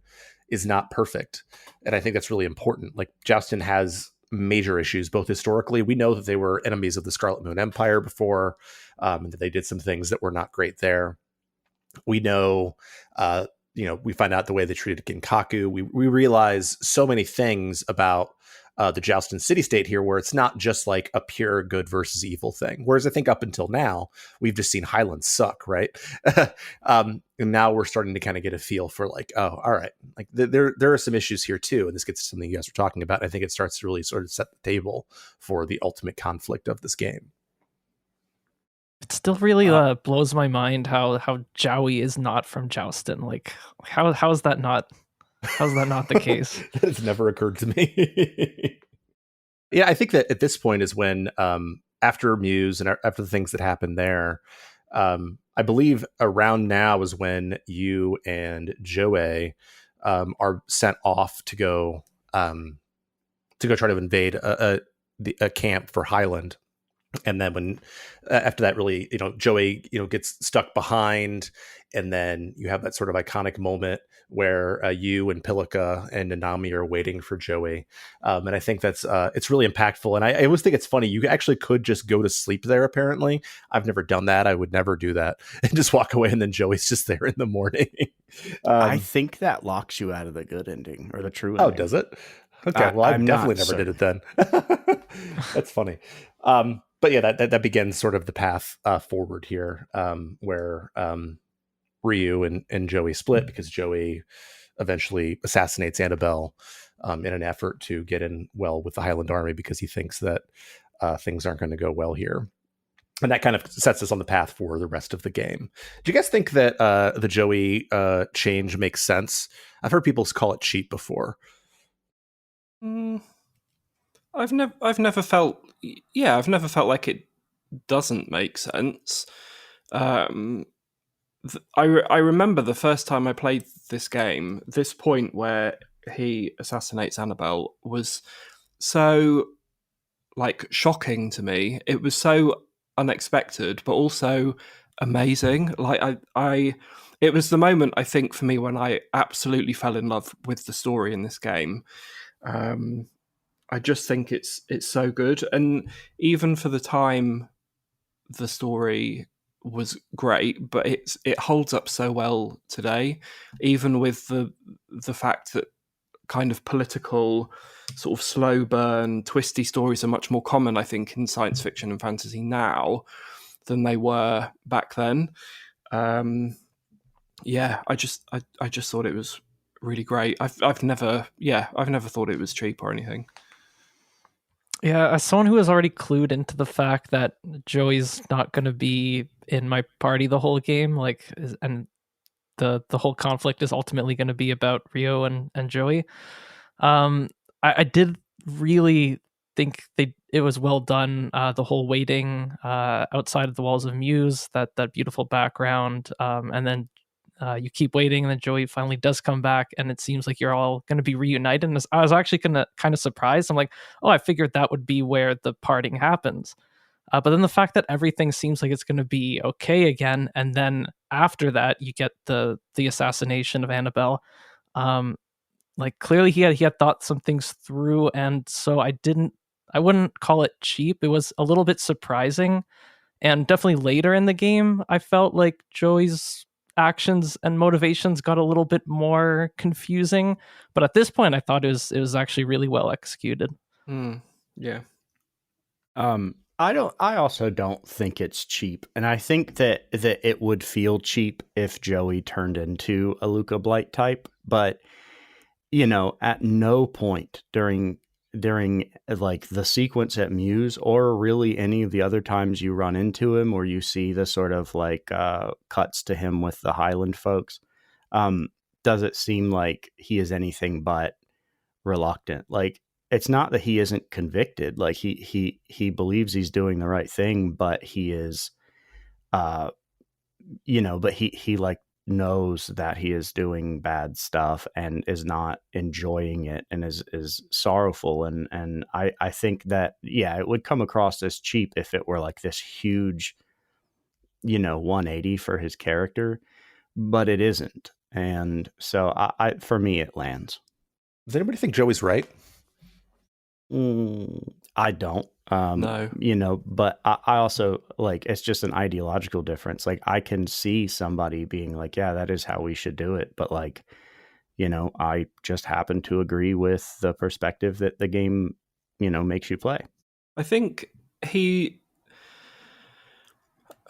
Speaker 1: is not perfect. And I think that's really important. Like Joustin has major issues, both historically. We know that they were enemies of the Scarlet Moon Empire before, and that they did some things that were not great there. We know, we find out the way they treated Ginkaku. We realize so many things about the Joustin city-state here, where it's not just like a pure good versus evil thing. Whereas I think up until now, we've just seen Highland suck, right? And now we're starting to kind of get a feel for like, oh, all right, like there are some issues here too. And this gets to something you guys were talking about. I think it starts to really sort of set the table for the ultimate conflict of this game.
Speaker 2: It still really blows my mind how Jowy is not from Joustin. Like, how is that not? How's that not the case?
Speaker 1: That has never occurred to me. Yeah, I think that at this point is when, after Muse and after the things that happened there, I believe around now is when you and Jowy are sent off to go try to invade a camp for Highland. And then when after that, really, Jowy, gets stuck behind, and then you have that sort of iconic moment where you and Pilika and Nanami are waiting for Jowy. And I think that's it's really impactful. And I always think it's funny. You actually could just go to sleep there, apparently. I've never done that. I would never do that and just walk away. And then Joey's just there in the morning.
Speaker 3: I think that locks you out of the good ending or the true ending.
Speaker 1: Oh, does it? Okay. Well, I definitely never did it then. That's funny. But yeah, that begins sort of the path forward here, where Ryu and Jowy split because Jowy eventually assassinates Annabelle in an effort to get in well with the Highland Army, because he thinks that things aren't going to go well here. And that kind of sets us on the path for the rest of the game. Do you guys think that the Jowy change makes sense? I've heard people call it cheap before.
Speaker 4: I've never felt like it doesn't make sense. I remember the first time I played this game, this point where he assassinates Annabelle was so like shocking to me. It was so unexpected, but also amazing. Like it was the moment, I think, for me when I absolutely fell in love with the story in this game. I just think it's so good, and even for the time, the story was great, but it holds up so well today, even with the fact that kind of political, sort of slow burn, twisty stories are much more common, I think, in science fiction and fantasy now than they were back then. Yeah, I just thought it was really great. I've never thought it was cheap or anything.
Speaker 2: Yeah, as someone who has already clued into the fact that Joey's not going to be in my party the whole game, and the whole conflict is ultimately going to be about Rio and Jowy, I did really think it was well done. The whole waiting outside of the walls of Muse, that beautiful background, and then you keep waiting, and then Jowy finally does come back, and it seems like you're all going to be reunited. And I was actually kind of surprised. I'm like, oh, I figured that would be where the parting happens. But then the fact that everything seems like it's going to be okay again, and then after that you get the assassination of Annabelle. Like clearly he had thought some things through, and so I wouldn't call it cheap. It was a little bit surprising, and definitely later in the game I felt like Joey's actions and motivations got a little bit more confusing. But at this point I thought it was actually really well executed.
Speaker 4: Yeah.
Speaker 3: I also don't think it's cheap, and I think that it would feel cheap if Joey turned into a Luca Blight type, but at no point during like the sequence at Muse, or really any of the other times you run into him or you see the sort of like cuts to him with the Highland folks, does it seem like he is anything but reluctant. Like, it's not that he isn't convicted. Like he believes he's doing the right thing, but he is, but he like knows that he is doing bad stuff and is not enjoying it and is sorrowful. And I think that, yeah, it would come across as cheap if it were like this huge, 180 for his character, but it isn't. And so I for me, it lands.
Speaker 1: Does anybody think Joey's right?
Speaker 3: I don't.
Speaker 4: No.
Speaker 3: But I also, like, it's just an ideological difference. Like, I can see somebody being like, yeah, that is how we should do it. But like, I just happen to agree with the perspective that the game, makes you play.
Speaker 4: I think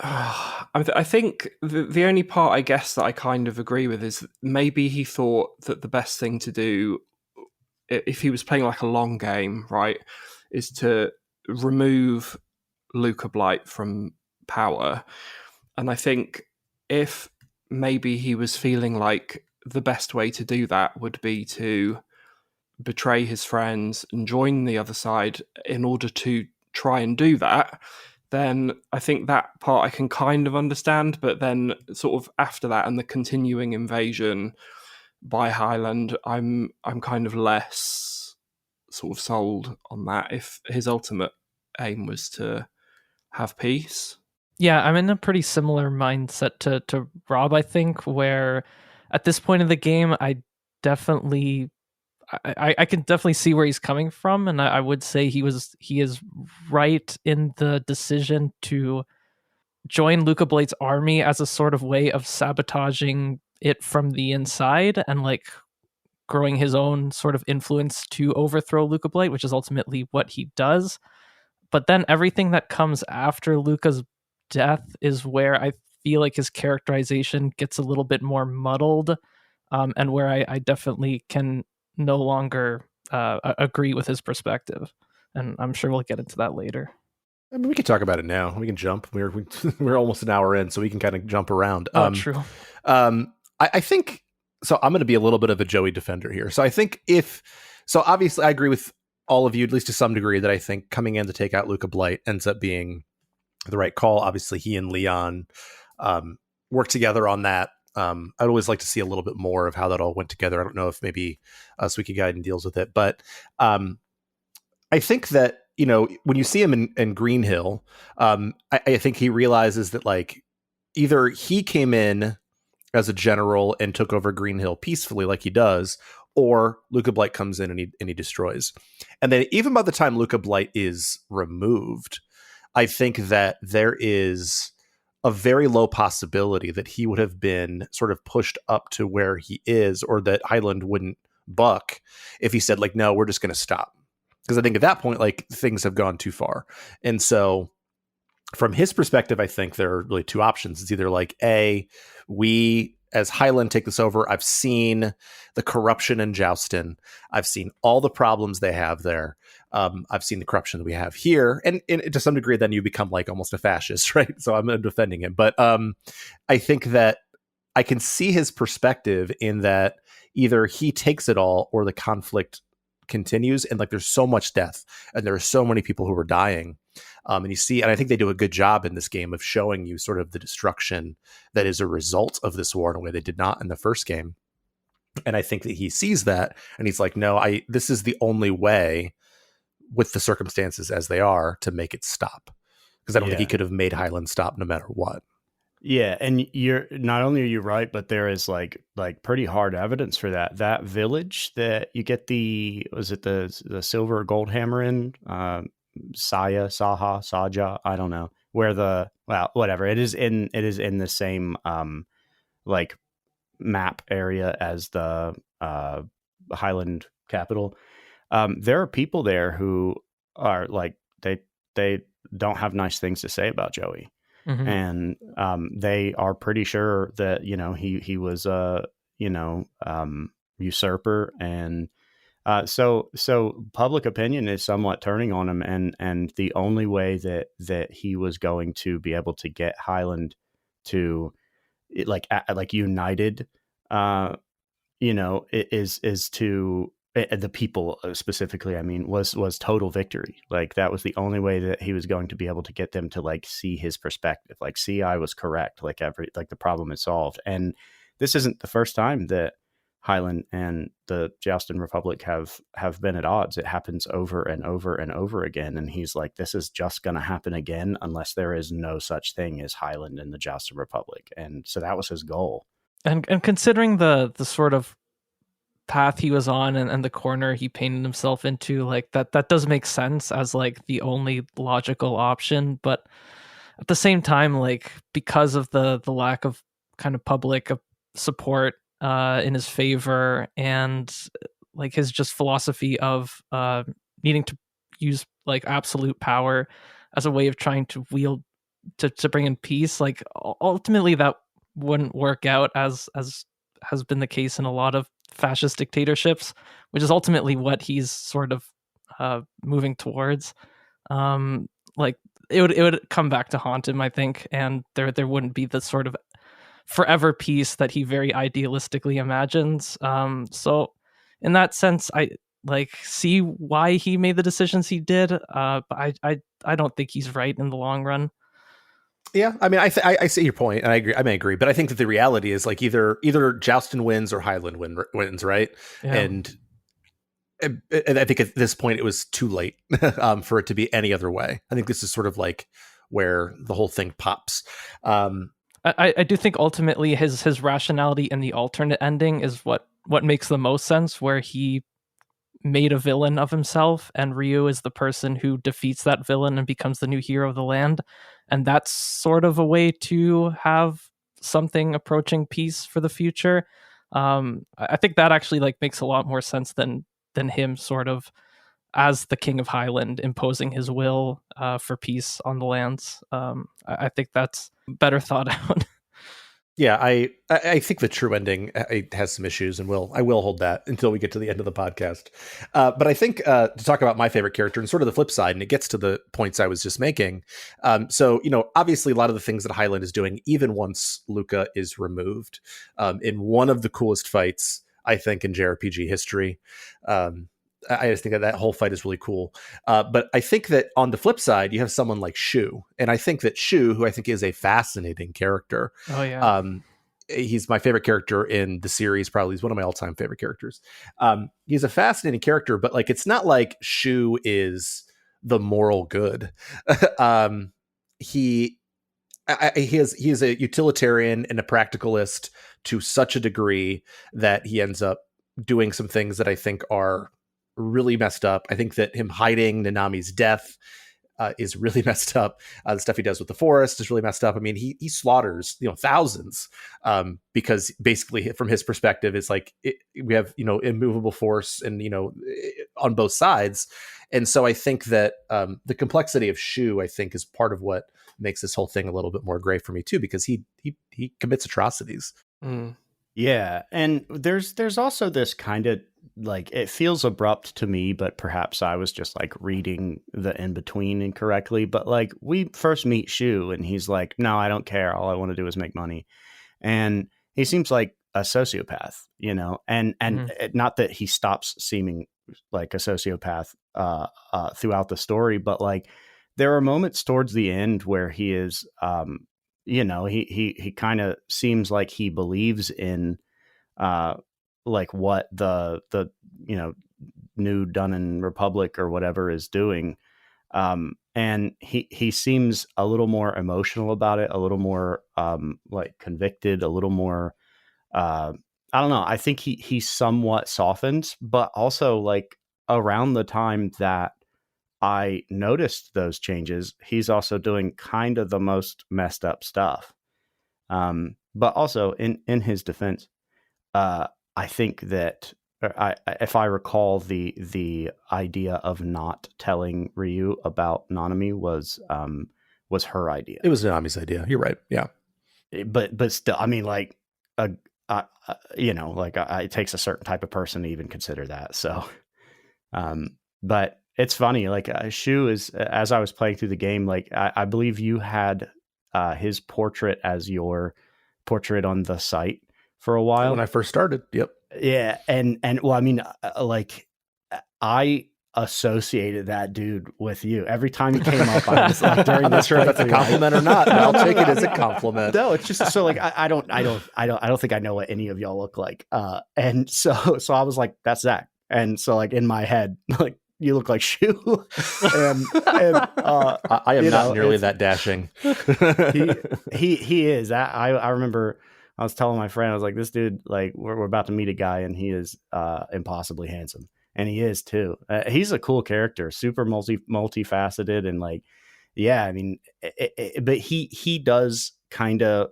Speaker 4: I think the only part, I guess, that I kind of agree with is maybe he thought that the best thing to do, if he was playing like a long game, right, is to remove Luca Blight from power. And I think if maybe he was feeling like the best way to do that would be to betray his friends and join the other side in order to try and do that, then I think that part I can kind of understand. But then sort of after that and the continuing invasion by Highland, I'm kind of less sort of sold on that if his ultimate aim was to have peace.
Speaker 2: Yeah, I'm in a pretty similar mindset to Rob, I think, where at this point in the game, I can definitely see where he's coming from, and I would say he is right in the decision to join Luca Blight's army as a sort of way of sabotaging it from the inside and like growing his own sort of influence to overthrow Luca Blight, which is ultimately what he does. But then everything that comes after Luca's death is where I feel like his characterization gets a little bit more muddled, and where I definitely can no longer agree with his perspective. And I'm sure we'll get into that later.
Speaker 1: I mean, we could talk about it now. We can jump. We're almost an hour in, so we can kind of jump around.
Speaker 2: True.
Speaker 1: I think so. I'm going to be a little bit of a Joey defender here. So I think obviously I agree with all of you, at least to some degree, that I think coming in to take out Luca Blight ends up being the right call. Obviously, he and Leon work together on that. I'd always like to see a little bit more of how that all went together. I don't know if maybe Suikoden deals with it, but I think that, when you see him in Green Hill, I think he realizes that like either he came in as a general and took over Green Hill peacefully like he does, or Luca Blight comes in and he destroys. And then even by the time Luca Blight is removed, I think that there is a very low possibility that he would have been sort of pushed up to where he is, or that Highland wouldn't buck if he said like, no, we're just going to stop. Because I think at that point, like, things have gone too far. And so from his perspective, I think there are really two options. It's either like, A, we as Highland take this over. I've seen the corruption in Joustin. I've seen all the problems they have there. I've seen the corruption that we have here. And to some degree, then you become like almost a fascist, right? So I'm defending him. But I think that I can see his perspective in that either he takes it all or the conflict continues, and like there's so much death and there are so many people who are dying, and I think they do a good job in this game of showing you sort of the destruction that is a result of this war in a way they did not in the first game. And I think that he sees that and he's like, no, this is the only way with the circumstances as they are to make it stop. because I don't think he could have made Highland stop no matter what.
Speaker 3: Yeah, and you're not only are you right, but there is like pretty hard evidence for that. That village that you get the silver or gold hammer in, Saja, I don't know where whatever it is in the same like map area as the Highland capital. There are people there who are like they don't have nice things to say about Jowy.
Speaker 2: Mm-hmm.
Speaker 3: And they are pretty sure that he was a usurper, and so public opinion is somewhat turning on him, and the only way that he was going to be able to get Highland to like united, is to the people specifically, I mean, was total victory. Like that was the only way that he was going to be able to get them to like see his perspective, like see I was correct, like the problem is solved. And this isn't the first time that Highland and the Joustin Republic have been at odds. It happens over and over and over again. And he's like, this is just going to happen again unless there is no such thing as Highland and the Joustin Republic. And so that was his goal.
Speaker 2: And considering the sort of path he was on and the corner he painted himself into, like that does make sense as like the only logical option, but at the same time, like because of the lack of kind of public support in his favor, and like his just philosophy of needing to use like absolute power as a way of trying to wield to bring in peace, like ultimately that wouldn't work out as has been the case in a lot of fascist dictatorships, which is ultimately what he's sort of moving towards. Like it would come back to haunt him, I think, and there wouldn't be the sort of forever peace that he very idealistically imagines. So in that sense, I like see why he made the decisions he did, but I don't think he's right in the long run.
Speaker 1: Yeah, I mean, I see your point, and I agree. I may agree, but I think that the reality is like either Joustin wins or Highland wins, right?
Speaker 2: Yeah.
Speaker 1: And I think at this point it was too late for it to be any other way. I think this is sort of like where the whole thing pops.
Speaker 2: I do think ultimately his rationality in the alternate ending is what makes the most sense, where he made a villain of himself and Ryu is the person who defeats that villain and becomes the new hero of the land. And that's sort of a way to have something approaching peace for the future. I think that actually like makes a lot more sense than him sort of as the King of Highland imposing his will for peace on the lands. I think that's better thought out.
Speaker 1: Yeah, I think the true ending has some issues, and I will hold that until we get to the end of the podcast. But I think to talk about my favorite character and sort of the flip side, and it gets to the points I was just making. So, obviously a lot of the things that Highland is doing, even once Luca is removed, in one of the coolest fights, I think, in JRPG history. I just think that whole fight is really cool. But I think that on the flip side, you have someone like Shu. And I think that Shu, who I think is a fascinating character.
Speaker 2: Oh, yeah.
Speaker 1: He's my favorite character in the series. Probably he's one of my all-time favorite characters. He's a fascinating character, but like, it's not like Shu is the moral good. He is a utilitarian and a practicalist to such a degree that he ends up doing some things that I think are really messed up. I think that him hiding Nanami's death is really messed up. The stuff he does with the forest is really messed up. I mean, he slaughters thousands because basically from his perspective, it's like we have immovable force and on both sides. And so I think that the complexity of Shu, I think, is part of what makes this whole thing a little bit more gray for me too, because he commits atrocities.
Speaker 4: Mm.
Speaker 3: Yeah, and there's also this kind of like, it feels abrupt to me, but perhaps I was just like reading the in between incorrectly. But like, we first meet Shu and he's like, no, I don't care. All I want to do is make money. And he seems like a sociopath, and not that he stops seeming like a sociopath throughout the story, but like there are moments towards the end where he is, he kind of seems like he believes in like what the new Dunnan Republic or whatever is doing. And he seems a little more emotional about it, a little more like convicted, a little more. I don't know. I think he somewhat softens, but also like around the time that I noticed those changes, he's also doing kind of the most messed up stuff. But also in his defense, I think that if I recall, the idea of not telling Ryu about Nanami was her idea.
Speaker 1: It was Nanami's idea. You're right. Yeah,
Speaker 3: but still, I mean, like, it takes a certain type of person to even consider that. So, but it's funny. Like, Shu is, as I was playing through the game, like I believe you had his portrait as your portrait on the site for a while
Speaker 1: when I first started. Yep.
Speaker 3: Yeah, and well, I mean, like, I associated that dude with you. Every time he came up, I was like, during
Speaker 1: I'm not sure if that's a compliment or not, but I'll take it as a compliment.
Speaker 3: No, it's just so like I don't think I know what any of y'all look like. And so I was like, that's Zach. And so like in my head, like, you look like Shu. and
Speaker 1: I am not nearly that dashing.
Speaker 3: he is. I remember I was telling my friend, I was like, this dude, like, we're about to meet a guy and he is impossibly handsome. And he is too. He's a cool character, super multifaceted. And like, yeah, I mean, but he does kind of,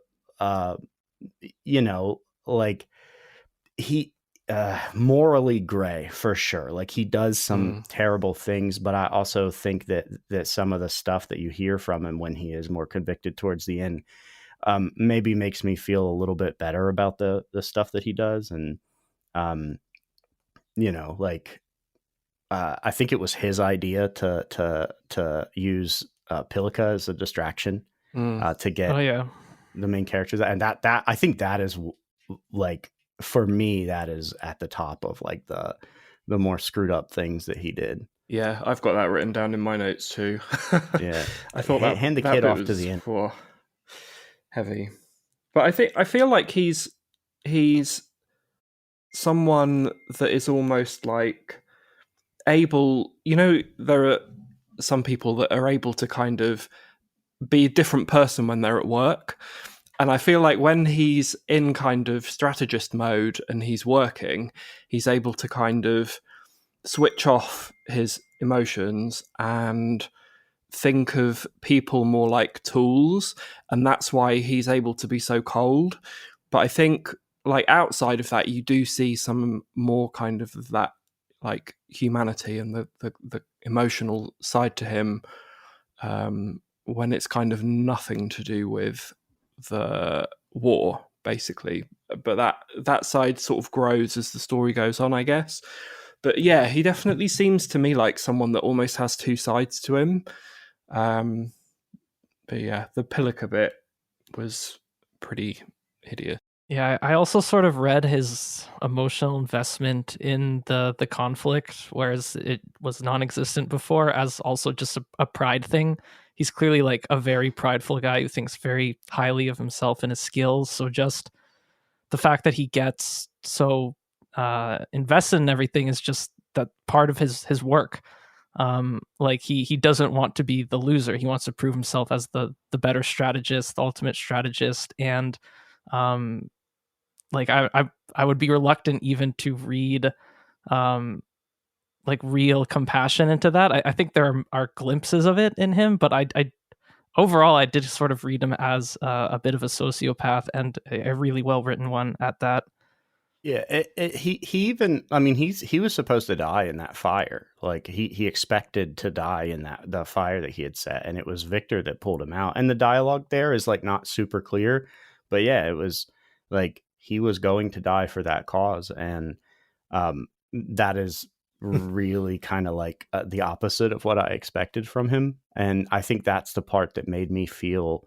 Speaker 3: like, he morally gray for sure. Like, he does some terrible things, but I also think that some of the stuff that you hear from him when he is more convicted towards the end, maybe makes me feel a little bit better about the stuff that he does. And, like, I think it was his idea to use Pilica as a distraction to get the main characters. And that I think that is, like, for me, that is at the top of like the more screwed up things that he did.
Speaker 4: Yeah, I've got that written down in my notes too.
Speaker 3: Yeah,
Speaker 4: I thought
Speaker 3: hand the kid off to the end.
Speaker 4: Heavy, but I feel like he's someone that is almost like able. There are some people that are able to kind of be a different person when they're at work. And I feel like when he's in kind of strategist mode and he's working, he's able to kind of switch off his emotions and think of people more like tools. And that's why he's able to be so cold. But I think, like, outside of that, you do see some more kind of that, like, humanity and the emotional side to him when it's kind of nothing to do with the war, basically. But that side sort of grows as the story goes on, I guess. But yeah, he definitely seems to me like someone that almost has two sides to him. But yeah, the Pilica bit was pretty hideous.
Speaker 2: Yeah, I also sort of read his emotional investment in the conflict, whereas it was non-existent before, as also just a pride thing. He's clearly like a very prideful guy who thinks very highly of himself and his skills. So just the fact that he gets so invested in everything is just that part of his work. Like he doesn't want to be the loser. He wants to prove himself as the better strategist, the ultimate strategist. And like I would be reluctant even to read like real compassion into that. I think there are glimpses of it in him, but I overall I did sort of read him as a bit of a sociopath, and a really well written one at that.
Speaker 3: Yeah, he even, I mean, he was supposed to die in that fire. Like he expected to die in the fire that he had set, and it was Victor that pulled him out. And the dialogue there is like not super clear, but yeah, it was like he was going to die for that cause, and that is really kind of like the opposite of what I expected from him. And I think that's the part that made me feel,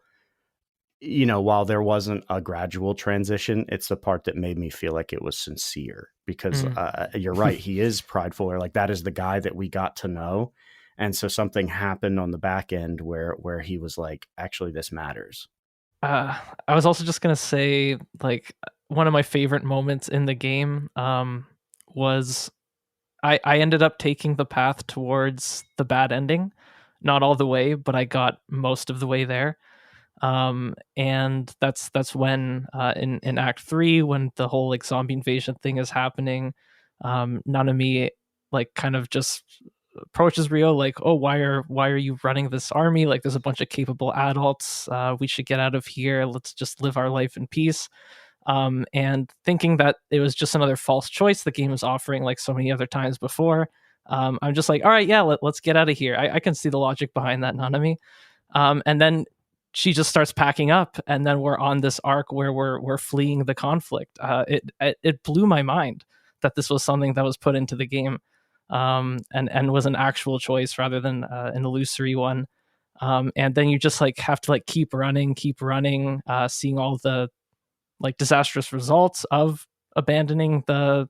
Speaker 3: while there wasn't a gradual transition, it's the part that made me feel like it was sincere, because you're right. He is prideful, or like that is the guy that we got to know. And so something happened on the back end where he was like, actually, this matters.
Speaker 2: I was also just going to say, like, one of my favorite moments in the game was I ended up taking the path towards the bad ending. not all the way, but I got most of the way there. And that's when in Act 3, when the whole like zombie invasion thing is happening, Nanami like kind of just approaches Rio like, oh, why are you running this army? Like, there's a bunch of capable adults. We should get out of here. Let's just live our life in peace. And thinking that it was just another false choice the game was offering like so many other times before, I'm just like, all right, yeah, let's get out of here. I can see the logic behind that, Nanami. And then she just starts packing up, and then we're on this arc where we're fleeing the conflict. It blew my mind that this was something that was put into the game, and was an actual choice rather than an illusory one. And then you just like have to like keep running, seeing all the like disastrous results of abandoning the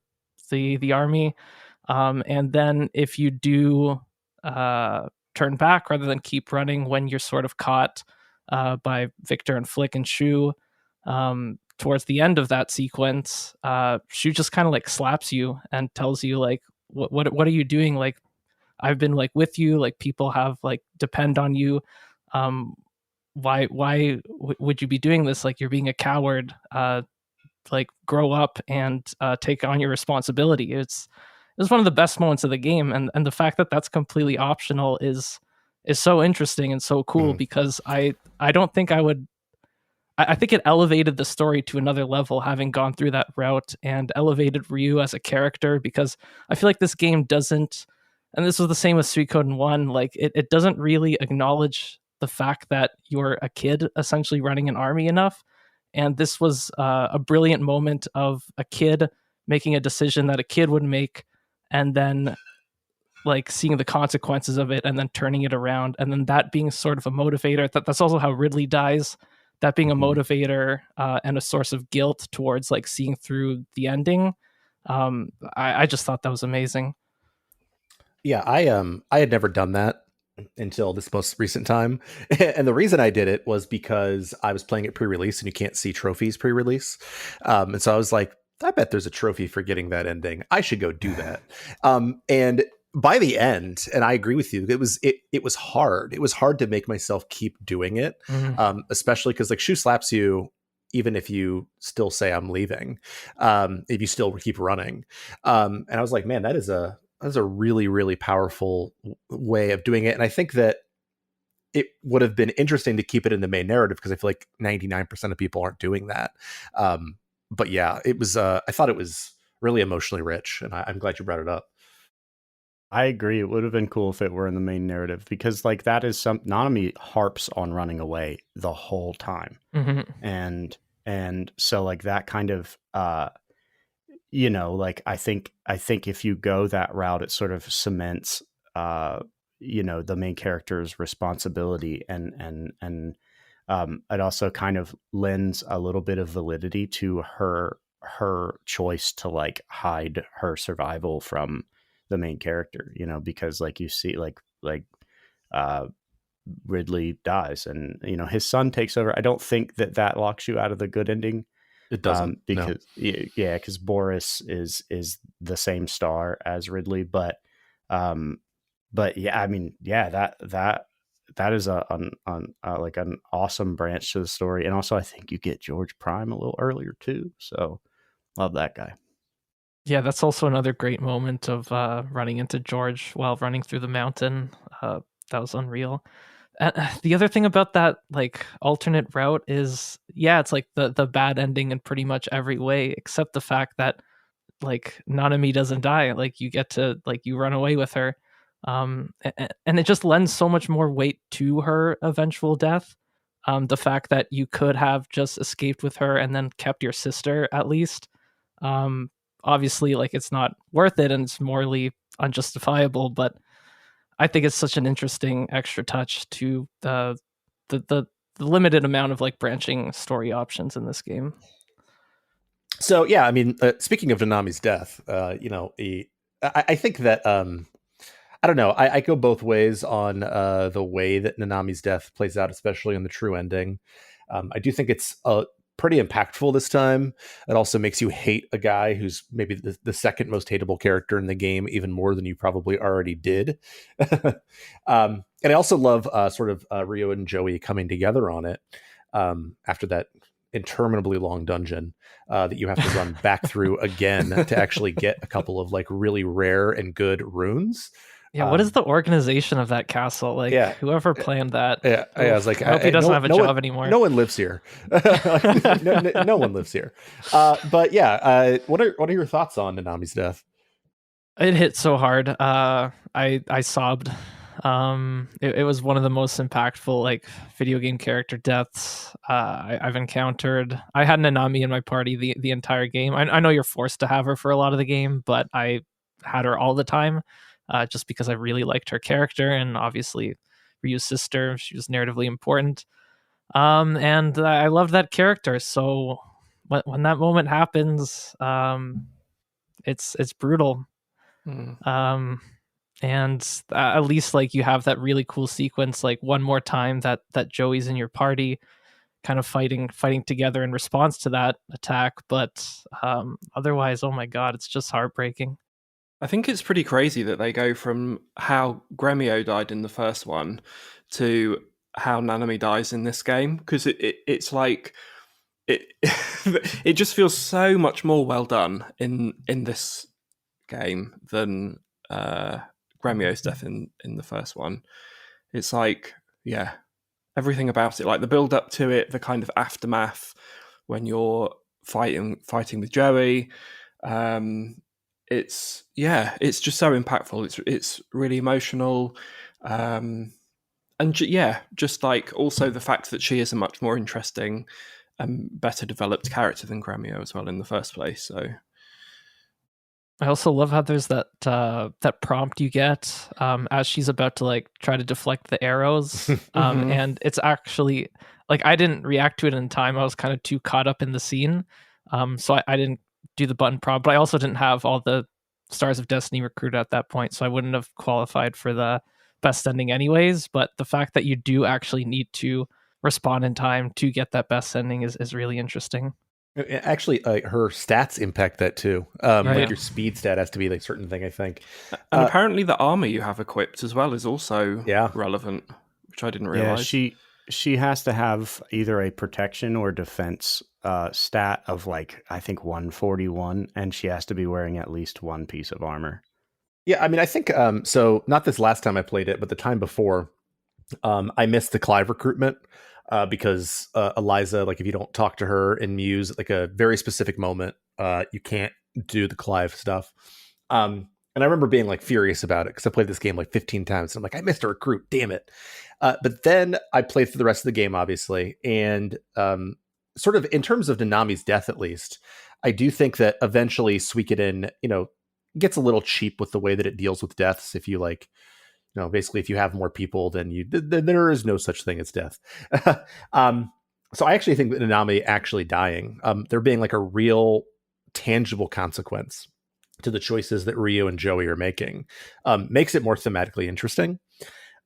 Speaker 2: army. And then if you do turn back rather than keep running when you're sort of caught by Victor and Flick and Shu, towards the end of that sequence, Shu just kind of like slaps you and tells you like, what are you doing? Like, I've been like with you, like people have like depend on you. Why would you be doing this? Like, you're being a coward. Like, grow up and take on your responsibility. It's one of the best moments of the game, and the fact that that's completely optional is so interesting and so cool, because I don't think I think it elevated the story to another level, having gone through that route, and elevated Ryu as a character, because I feel like this game doesn't, and this was the same with Suikoden 1, like it doesn't really acknowledge the fact that you're a kid essentially running an army enough. And this was a brilliant moment of a kid making a decision that a kid would make, and then like seeing the consequences of it and then turning it around, and then that being sort of a motivator. That's also how Ridley dies, that being a motivator and a source of guilt towards like seeing through the ending. I just thought that was amazing.
Speaker 1: Yeah, I had never done that until this most recent time. And the reason I did it was because I was playing it pre-release, and you can't see trophies pre-release. And so I was like, I bet there's a trophy for getting that ending. I should go do that. And by the end, and I agree with you, it was hard. It was hard to make myself keep doing it, especially because like Shu slaps you even if you still say I'm leaving, if you still keep running. And I was like, man, that's a really, really powerful way of doing it. And I think that it would have been interesting to keep it in the main narrative, because I feel like 99% of people aren't doing that. But yeah, it was, I thought it was really emotionally rich, and I'm glad you brought it up.
Speaker 3: I agree. It would have been cool if it were in the main narrative, because like that is Nanami harps on running away the whole time. And so like that kind of, like I think if you go that route, it sort of cements, the main character's responsibility, and it also kind of lends a little bit of validity to her choice to like hide her survival from the main character, because like you see like Ridley dies, and his son takes over. I don't think that locks you out of the good ending.
Speaker 1: It doesn't,
Speaker 3: because because Boris is the same star as Ridley, but yeah, I mean, yeah, that is like an awesome branch to the story. And also I think you get George Prime a little earlier too, so love that guy.
Speaker 2: Yeah, that's also another great moment of running into George while running through the mountain. That was unreal. The other thing about that like alternate route is, yeah, it's like the bad ending in pretty much every way, except the fact that like Nanami doesn't die. Like, you get to like, you run away with her, and it just lends so much more weight to her eventual death. The fact that you could have just escaped with her and then kept your sister at least. Obviously, like, it's not worth it and it's morally unjustifiable, but I think it's such an interesting extra touch to the limited amount of like branching story options in this game.
Speaker 1: So yeah, I mean, speaking of Nanami's death, I think that I don't know. I go both ways on the way that Nanami's death plays out, especially in the true ending. I do think it's pretty impactful this time. It also makes you hate a guy who's maybe the second most hateable character in the game, even more than you probably already did. And I also love Ryo and Jowy coming together on it after that interminably long dungeon that you have to run back through again to actually get a couple of like really rare and good runes.
Speaker 2: Yeah, what is the organization of that castle? Like, whoever planned that.
Speaker 1: Yeah, I was like,
Speaker 2: I hope he doesn't have a job anymore.
Speaker 1: No one lives here. no one lives here. But yeah, what are your thoughts on Nanami's death?
Speaker 2: It hit so hard. I sobbed. It was one of the most impactful like video game character deaths I've encountered. I had Nanami in my party the entire game. I know you're forced to have her for a lot of the game, but I had her all the time. Just because I really liked her character, and obviously Ryu's sister, she was narratively important. And I loved that character. So when that moment happens, it's brutal. And at least like you have that really cool sequence, like one more time that Joey's in your party, kind of fighting together in response to that attack. But otherwise, oh my god, it's just heartbreaking.
Speaker 4: I think it's pretty crazy that they go from how Gremio died in the first one to how Nanami dies in this game, because it's like it just feels so much more well done in this game than Gremio's death in the first one. It's like, yeah, everything about it, like the build up to it, the kind of aftermath when you're fighting with Joey. It's just so impactful. It's really emotional, and just like also the fact that she is a much more interesting and better developed character than Gremio as well in the first place. So
Speaker 2: I also love how there's that prompt you get as she's about to like try to deflect the arrows, and it's actually like I didn't react to it in time. I was kind of too caught up in the scene, so I didn't do the button prompt, but I also didn't have all the Stars of Destiny recruited at that point, so I wouldn't have qualified for the best ending anyways. But the fact that you do actually need to respond in time to get that best ending is really interesting.
Speaker 1: Actually, her stats impact that too. Like your speed stat has to be like a certain thing, I think.
Speaker 4: And apparently the armor you have equipped as well is also relevant, which I didn't realize.
Speaker 3: Yeah, she has to have either a protection or defense stat of like, I think 141, and she has to be wearing at least one piece of armor.
Speaker 1: Yeah, I mean, I think, so not this last time I played it, but the time before, I missed the Clive recruitment because Eliza, like if you don't talk to her in Muse at like a very specific moment, you can't do the Clive stuff. And I remember being like furious about it because I played this game like 15 times. And I'm like, I missed a recruit, damn it. But then I played through the rest of the game, obviously. And sort of in terms of Nanami's death, at least, I do think that eventually Suikoden, gets a little cheap with the way that it deals with deaths. If you like, basically if you have more people, then there is no such thing as death. So I actually think that Nanami actually dying, there being like a real tangible consequence to the choices that Ryo and Jowy are making, makes it more thematically interesting.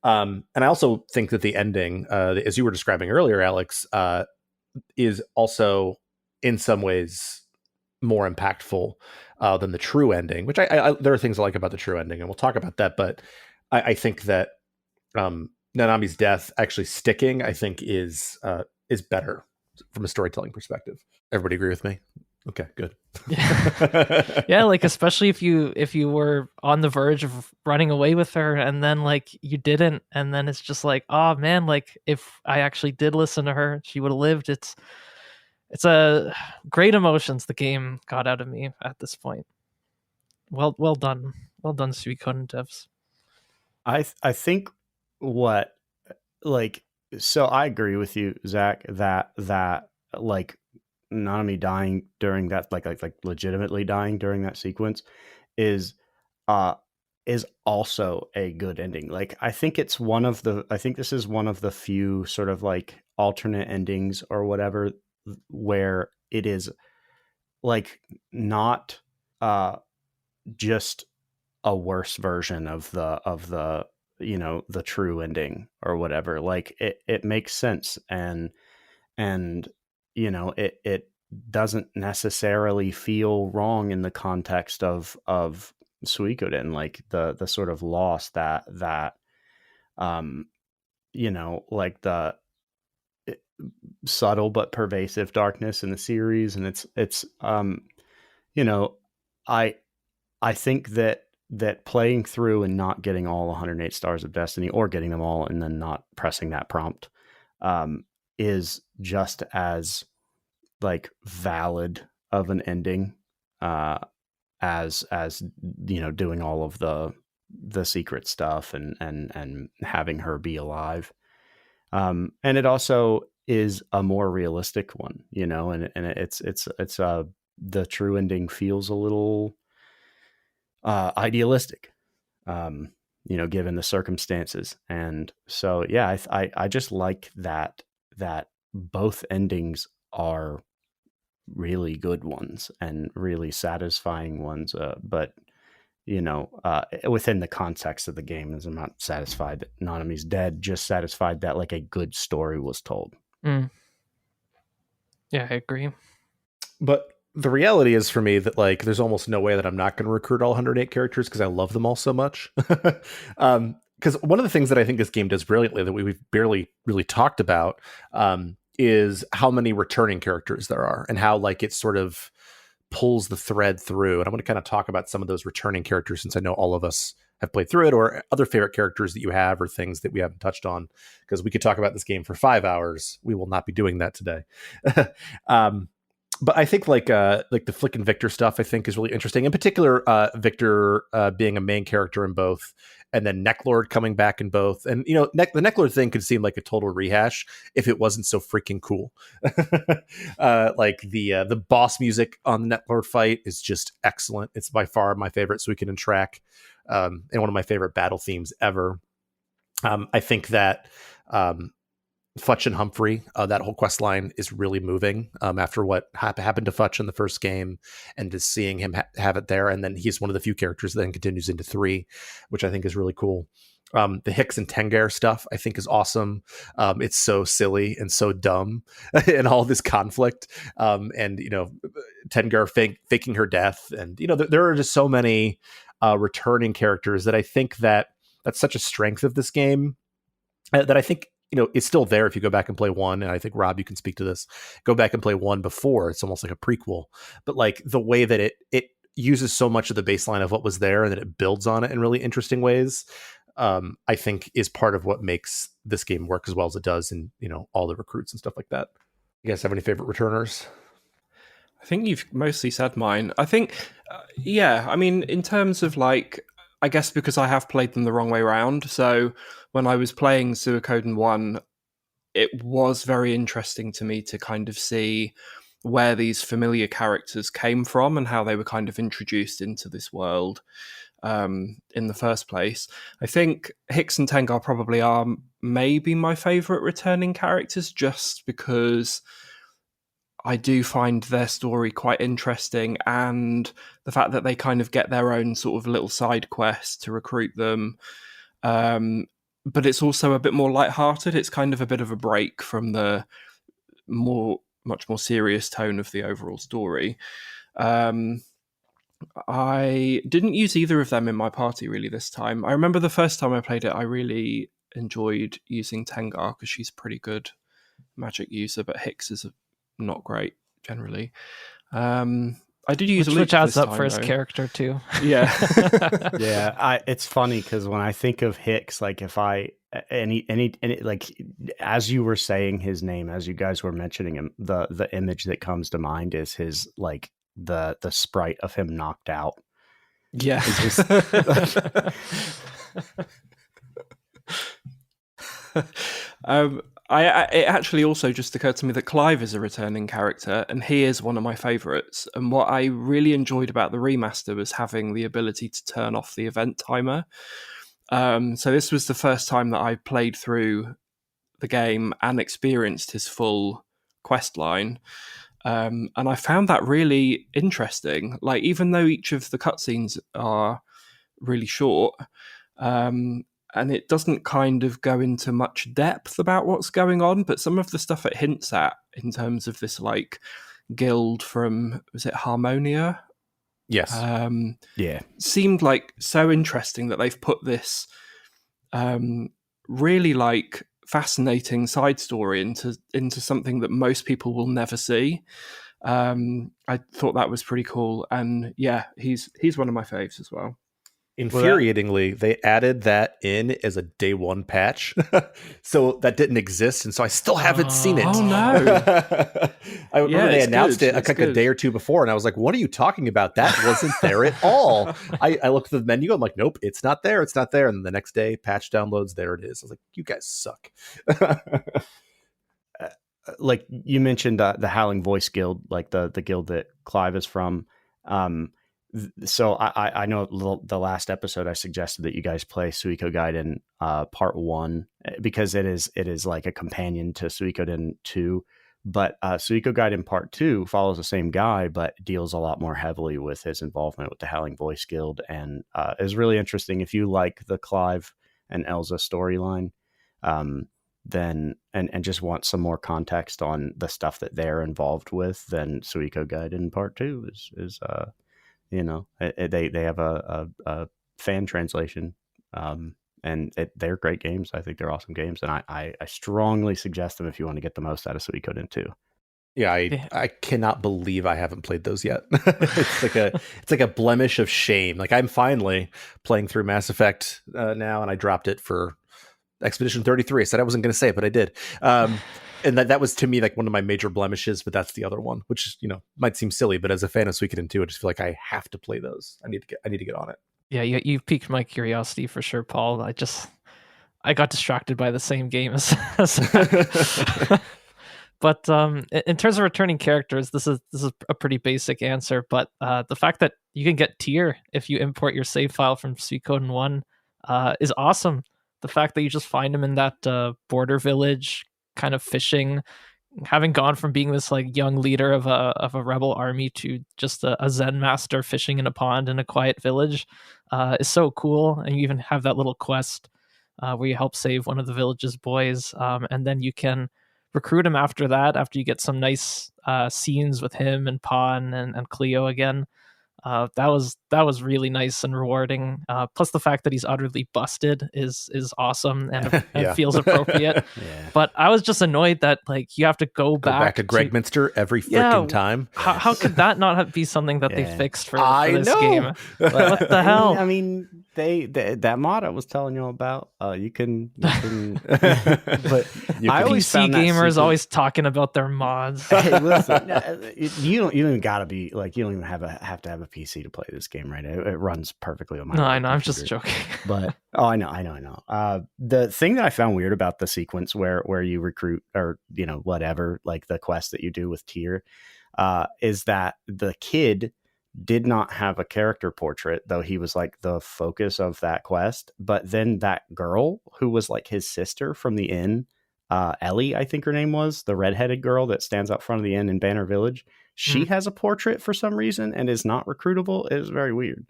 Speaker 1: And I also think that the ending, as you were describing earlier, Aleks, is also in some ways more impactful than the true ending, which I there are things I like about the true ending, and we'll talk about that. But I think that Nanami's death actually sticking, I think, is better from a storytelling perspective. Everybody agree with me? Okay, good.
Speaker 2: Yeah, like especially if you were on the verge of running away with her and then like you didn't, and then it's just like, oh man, like if I actually did listen to her, she would have lived. It's a great emotions the game got out of me at this point. Well done, Suikoden devs.
Speaker 3: I think what like, so I agree with you, Zach, that like Nanami dying during that, like legitimately dying during that sequence is also a good ending. Like I think this is one of the few sort of like alternate endings or whatever where it is like not just a worse version of the the true ending or whatever. Like it makes sense, and it doesn't necessarily feel wrong in the context of Suikoden, like the sort of loss that like the subtle but pervasive darkness in the series. And it's I think that playing through and not getting all 108 stars of destiny, or getting them all and then not pressing that prompt, is just as like valid of an ending as doing all of the secret stuff and having her be alive. And it also is a more realistic one, and it's the true ending feels a little idealistic, given the circumstances. And so, yeah, I just like that both endings are really good ones and really satisfying ones. But within the context of the game, as I'm not satisfied that Nanami's dead, just satisfied that like a good story was told.
Speaker 2: Yeah, I agree.
Speaker 1: But the reality is for me that like there's almost no way that I'm not going to recruit all 108 characters because I love them all so much. Because one of the things that I think this game does brilliantly that we've barely really talked about is how many returning characters there are and how like it sort of pulls the thread through. And I'm going to kind of talk about some of those returning characters since I know all of us have played through it, or other favorite characters that you have, or things that we haven't touched on, because we could talk about this game for 5 hours. We will not be doing that today. But I think like the Flick and Victor stuff I think is really interesting. In particular, Victor being a main character in both, and then Neclord coming back in both. And the Neclord thing could seem like a total rehash if it wasn't so freaking cool. Like the boss music on the Neclord fight is just excellent. It's by far my favorite Suikoden track, and one of my favorite battle themes ever. I think that Futch and Humphrey, that whole quest line is really moving after what happened to Futch in the first game, and just seeing him have it there. And then he's one of the few characters that then continues into 3, which I think is really cool. The Hicks and Tengar stuff I think is awesome. It's so silly and so dumb and all this conflict. And, Tengar faking her death. And, there are just so many returning characters that I think that's such a strength of this game that I think, it's still there if you go back and play 1. And I think, Rob, you can speak to this. Go back and play 1 before. It's almost like a prequel. But like the way that it uses so much of the baseline of what was there and then it builds on it in really interesting ways, I think is part of what makes this game work as well as it does, and all the recruits and stuff like that. You guys have any favorite returners?
Speaker 4: I think you've mostly said mine. I think, in terms of like, I guess because I have played them the wrong way around. So when I was playing Suikoden 1, it was very interesting to me to kind of see where these familiar characters came from and how they were kind of introduced into this world in the first place. I think Hicks and Tengar probably are maybe my favorite returning characters, just because I do find their story quite interesting, and the fact that they kind of get their own sort of little side quest to recruit them. But it's also a bit more lighthearted. It's kind of a bit of a break from the much more serious tone of the overall story. I didn't use either of them in my party really this time. I remember the first time I played it, I really enjoyed using Tengar because she's a pretty good magic user, but Hicks is not great generally. I did use
Speaker 2: which adds up
Speaker 4: time,
Speaker 2: for his
Speaker 4: though.
Speaker 2: character too.
Speaker 4: Yeah.
Speaker 3: Yeah, it's funny because when I think of Hicks, like if I any like as you were saying his name, as you guys were mentioning him, the image that comes to mind is his like the sprite of him knocked out.
Speaker 4: Yeah. It actually also just occurred to me that Clive is a returning character, and he is one of my favourites. And what I really enjoyed about the remaster was having the ability to turn off the event timer. So this was the first time that I played through the game and experienced his full quest line. And I found that really interesting. Like, even though each of the cutscenes are really short, and it doesn't kind of go into much depth about what's going on, but some of the stuff it hints at in terms of this like guild from, was it Harmonia?
Speaker 1: Yes.
Speaker 4: Seemed like so interesting that they've put this really like fascinating side story into something that most people will never see. I thought that was pretty cool, and yeah, he's one of my faves as well.
Speaker 1: Infuriatingly, they added that in as a day one patch, so that didn't exist, and so I still haven't seen it.
Speaker 4: Oh no!
Speaker 1: I remember they announced it like a day or two before, and I was like, "What are you talking about? That wasn't there at all." I looked at the menu, I'm like, "Nope, it's not there. It's not there." And then the next day, patch downloads, there it is. I was like, "You guys suck."
Speaker 3: Like you mentioned, the Howling Voice Guild, like the guild that Clive is from. So I know the last episode I suggested that you guys play Suikoden Part 1 because it is like a companion to Suikoden 2, but Suikoden Part 2 follows the same guy but deals a lot more heavily with his involvement with the Howling Voice Guild, and is really interesting. If you like the Clive and Elsa storyline, then and just want some more context on the stuff that they're involved with, then Suikoden Part 2 is you know, they have a fan translation, and they're great games. I think they're awesome games, and I strongly suggest them if you want to get the most out of Suikoden 2.
Speaker 1: Yeah, I cannot believe I haven't played those yet. it's like a blemish of shame. Like I'm finally playing through Mass Effect now, and I dropped it for Expedition 33. I said I wasn't going to say it, but I did. And that was to me like one of my major blemishes, but that's the other one, which might seem silly, but as a fan of Suikoden 2, I just feel like I have to play those. I need to get on it.
Speaker 2: Yeah, you've piqued my curiosity for sure, Paul. I got distracted by the same game as But in terms of returning characters, this is a pretty basic answer, but the fact that you can get tier if you import your save file from Suikoden 1 is awesome. The fact that you just find him in that border village kind of fishing, having gone from being this like young leader of a rebel army to just a Zen master fishing in a pond in a quiet village is so cool. And you even have that little quest where you help save one of the village's boys, and then you can recruit him after that, after you get some nice scenes with him and Pawn and Cleo again. That was really nice and rewarding. Plus the fact that he's utterly busted is awesome and feels appropriate.
Speaker 3: Yeah.
Speaker 2: But I was just annoyed that like you have to go back
Speaker 1: to Gregminster every freaking time.
Speaker 2: How could that not be something that they fixed for this
Speaker 1: know.
Speaker 2: game? What the hell?
Speaker 3: I mean, they that mod I was telling you about, you can but I always
Speaker 2: PC
Speaker 3: found that
Speaker 2: gamers
Speaker 3: super...
Speaker 2: always talking about their mods.
Speaker 3: Hey, listen, you don't even gotta be like, you don't even have to have a PC to play this game, right? It runs perfectly on my
Speaker 2: No, I know, I'm just joking.
Speaker 3: But I know. The thing that I found weird about the sequence where you recruit, or whatever, like the quest that you do with Tyr, is that the kid did not have a character portrait, though he was like the focus of that quest. But then that girl who was like his sister from the inn, Ellie, I think her name was, the redheaded girl that stands out front of the inn in Banner Village, she has a portrait for some reason and is not recruitable. It was very weird.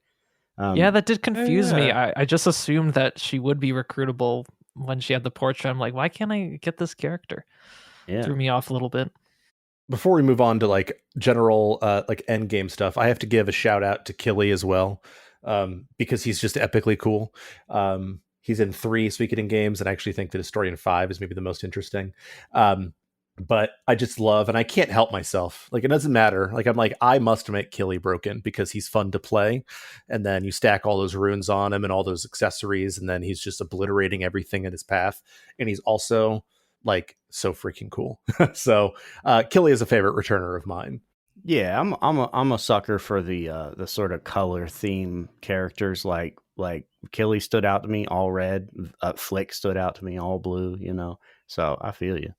Speaker 2: Yeah, that did confuse me. I just assumed that she would be recruitable when she had the portrait. I'm like, why can't I get this character?
Speaker 3: Yeah.
Speaker 2: Threw me off a little bit.
Speaker 1: Before we move on to like general like end game stuff, I have to give a shout out to Killy as well, because he's just epically cool. He's in 3 Suikoden games, and I actually think that his story in 5 is maybe the most interesting. But I just love, and I can't help myself. Like, it doesn't matter. Like, I'm like, I must make Killy broken because he's fun to play. And then you stack all those runes on him and all those accessories, and then he's just obliterating everything in his path. And he's also like so freaking cool. So Killy is a favorite returner of mine.
Speaker 3: Yeah, I'm a sucker for the sort of color theme characters. Like Killy stood out to me all red. Flick stood out to me all blue. So I feel you.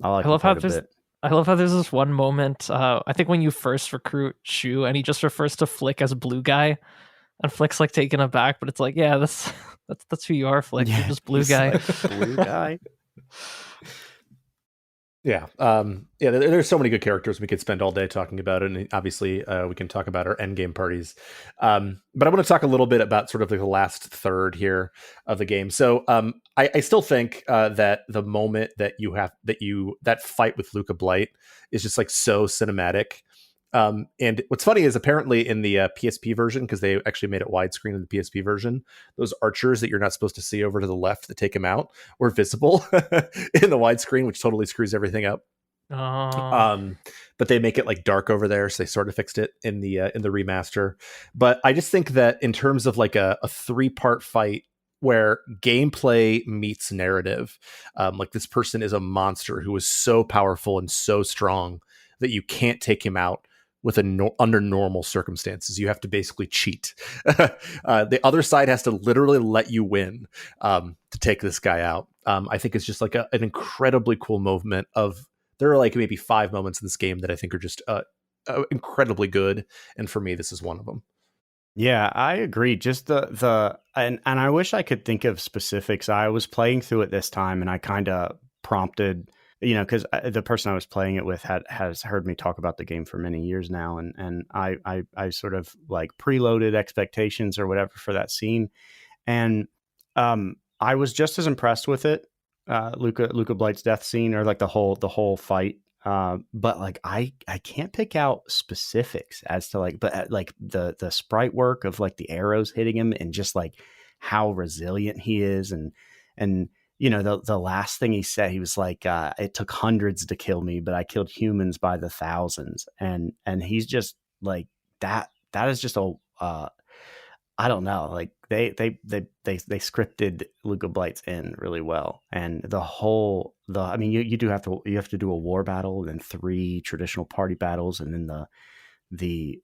Speaker 3: I love how
Speaker 2: there's this one moment. I think when you first recruit Shu, and he just refers to Flick as blue guy, and Flick's like taken aback, but it's like, yeah, that's who you are, Flick.
Speaker 3: Yeah,
Speaker 2: you're just blue guy.
Speaker 3: Like, blue guy.
Speaker 1: Yeah. There's so many good characters we could spend all day talking about it. And obviously, we can talk about our endgame parties. But I want to talk a little bit about sort of like the last third here of the game. So I still think that the moment that that fight with Luca Blight is just like so cinematic. And what's funny is apparently in the PSP version, because they actually made it widescreen in the PSP version, those archers that you're not supposed to see over to the left that take him out were visible in the widescreen, which totally screws everything up. But they make it like dark over there, so they sort of fixed it in the remaster. But I just think that in terms of like a 3-part fight where gameplay meets narrative, like this person is a monster who is so powerful and so strong that you can't take him out with under normal circumstances. You have to basically cheat. The other side has to literally let you win to take this guy out. I think it's just like an incredibly cool movement of, there are like maybe 5 moments in this game that I think are just incredibly good. And for me, this is one of them.
Speaker 3: Yeah, I agree. Just and I wish I could think of specifics. I was playing through it this time and I kind of prompted, because the person I was playing it with has heard me talk about the game for many years now, and I sort of like preloaded expectations or whatever for that scene, and I was just as impressed with it, Luca Blight's death scene, or like the whole fight. But like I can't pick out specifics as to like the sprite work of like the arrows hitting him and just like how resilient he is, and the last thing he said, he was like, it took hundreds to kill me, but I killed humans by the thousands. And he's just like that is just I don't know, like they scripted Luca Blight's end really well. And I mean, you have to do a war battle, and then 3 traditional party battles, and then the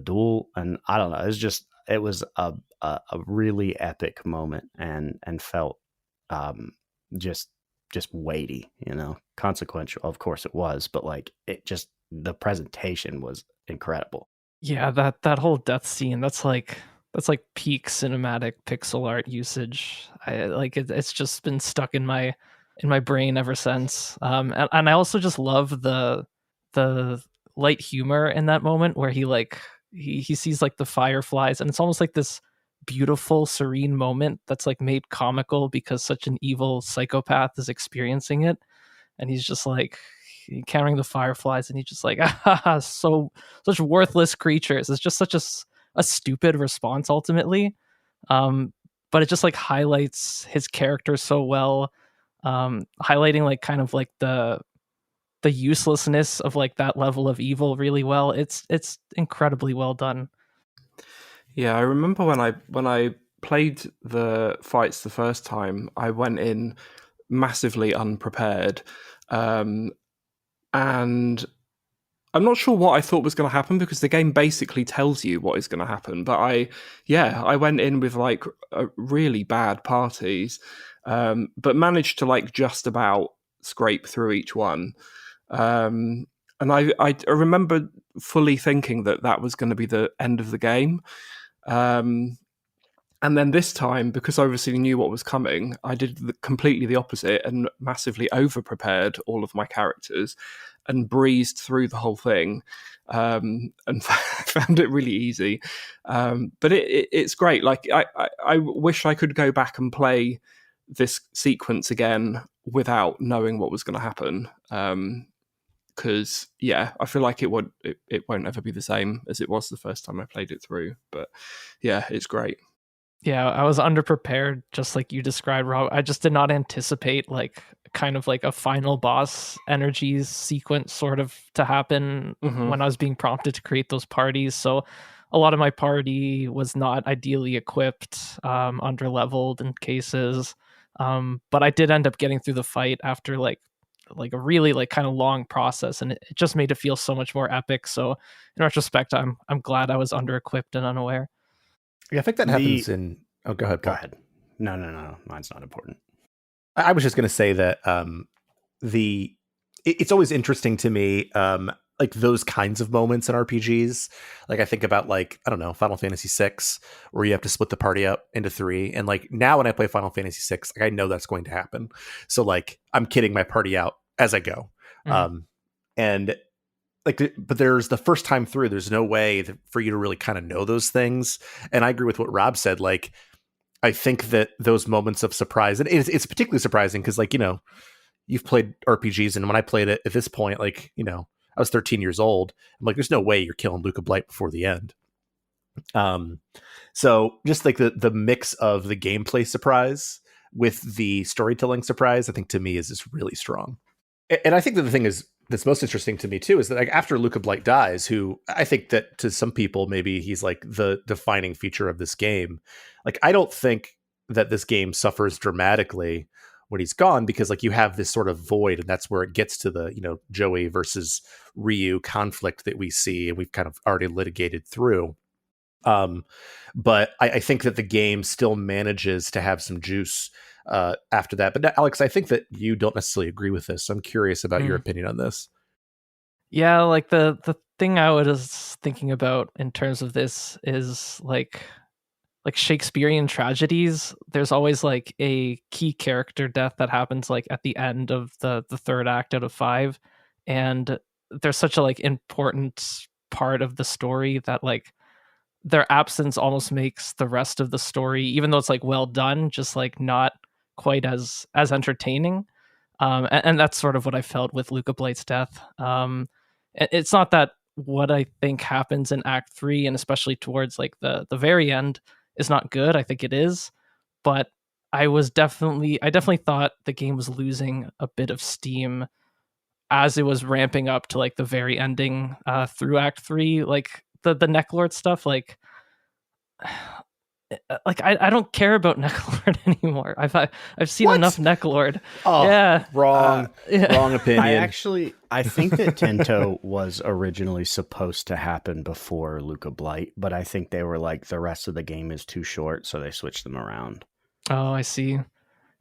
Speaker 3: duel. And I don't know, it was a really epic moment, and felt just weighty, consequential. Of course it was, but like the presentation was incredible.
Speaker 2: Yeah, that whole death scene, that's like peak cinematic pixel art usage. It's just been stuck in my brain ever since. And I also just love the light humor in that moment where he sees like the fireflies, and it's almost like this beautiful, serene moment that's like made comical because such an evil psychopath is experiencing it, and he's just like encountering the fireflies, and he's just like, such worthless creatures. It's just such a stupid response ultimately, but it just like highlights his character so well, highlighting like kind of like the uselessness of like that level of evil really well. It's incredibly well done.
Speaker 4: Yeah, I remember when I played the fights the first time, I went in massively unprepared, and I'm not sure what I thought was going to happen, because the game basically tells you what is going to happen. But I went in with like really bad parties, but managed to like just about scrape through each one. And I remember fully thinking that was going to be the end of the game. And then this time, because I obviously knew what was coming, I did completely the opposite and massively over-prepared all of my characters and breezed through the whole thing, and found it really easy. But it's great. Like I wish I could go back and play this sequence again without knowing what was going to happen. Because I feel like it won't ever be the same as it was the first time I played it through. But yeah, it's great.
Speaker 2: Yeah, I was underprepared, just like you described, Rob. I just did not anticipate like kind of like a final boss energy sequence sort of to happen when I was being prompted to create those parties. So a lot of my party was not ideally equipped, under-leveled in cases. But I did end up getting through the fight after like a really like kind of long process, and it just made it feel so much more epic. So in retrospect, I'm glad I was under-equipped and unaware.
Speaker 1: Yeah, I think that happens in... Oh, go ahead, Paul.
Speaker 3: Go ahead. No. Mine's not important.
Speaker 1: I was just going to say that it's always interesting to me, like those kinds of moments in RPGs. Like I think about like, I don't know, Final Fantasy VI, where you have to split the party up into 3. And like now when I play Final Fantasy VI, like I know that's going to happen. So like I'm kidding my party out as I go.
Speaker 2: Mm.
Speaker 1: And like, but there's the first time through, there's no way for you to really kind of know those things. And I agree with what Rob said. Like, I think that those moments of surprise, and it's particularly surprising because, like, you've played RPGs, and when I played it at this point, like, I was 13 years old. I'm like, there's no way you're killing Luca Blight before the end. So just like the mix of the gameplay surprise with the storytelling surprise, I think to me is just really strong. And I think that the thing that's most interesting to me too is that, like, after Luca Blight dies, who I think that to some people maybe he's like the defining feature of this game. Like, I don't think that this game suffers dramatically when he's gone, because like you have this sort of void, and that's where it gets to the Joey versus Ryu conflict that we see, and we've kind of already litigated through. But I think that the game still manages to have some juice after that. But Aleks, I think that you don't necessarily agree with this. So I'm curious about your opinion on this.
Speaker 2: Yeah, like the thing I was thinking about in terms of this is like Shakespearean tragedies. There's always like a key character death that happens like at the end of the third act out of 5, and there's such a like important part of the story that like their absence almost makes the rest of the story, even though it's like well done, just like not quite as entertaining. And that's sort of what I felt with Luca Blight's death. It's not that what I think happens in Act 3, and especially towards like the very end, is not good. I think it is, but I definitely thought the game was losing a bit of steam as it was ramping up to like the very ending through Act 3. Like the Neclord stuff, like I don't care about Neclord anymore. I've seen enough Neclord.
Speaker 1: Oh,
Speaker 2: yeah,
Speaker 1: wrong opinion.
Speaker 3: I think that Tento was originally supposed to happen before Luca Blight, but I think they were like, the rest of the game is too short, so they switched them around.
Speaker 2: Oh, I see.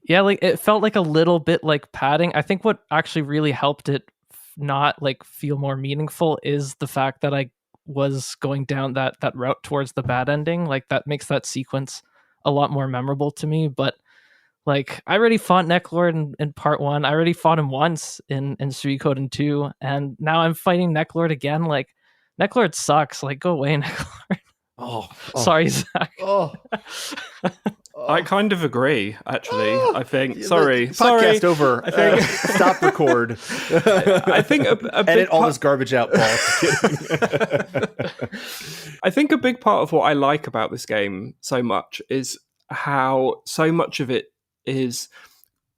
Speaker 2: Yeah, like it felt like a little bit like padding. I think what actually really helped it not like feel more meaningful is the fact that I was going down that route towards the bad ending. Like that makes that sequence a lot more memorable to me. But like I already fought Neclord in part 1. I already fought him once in Suikoden 2, and now I'm fighting Neclord again. Like Neclord sucks. Like go away, Neclord.
Speaker 1: Oh.
Speaker 2: Sorry, Zach.
Speaker 4: I kind of agree, actually. I think. Sorry.
Speaker 1: Podcast over. I think stop record.
Speaker 4: I think a big
Speaker 1: edit all this garbage out, Paul.
Speaker 4: I think a big part of what I like about this game so much is how so much of it is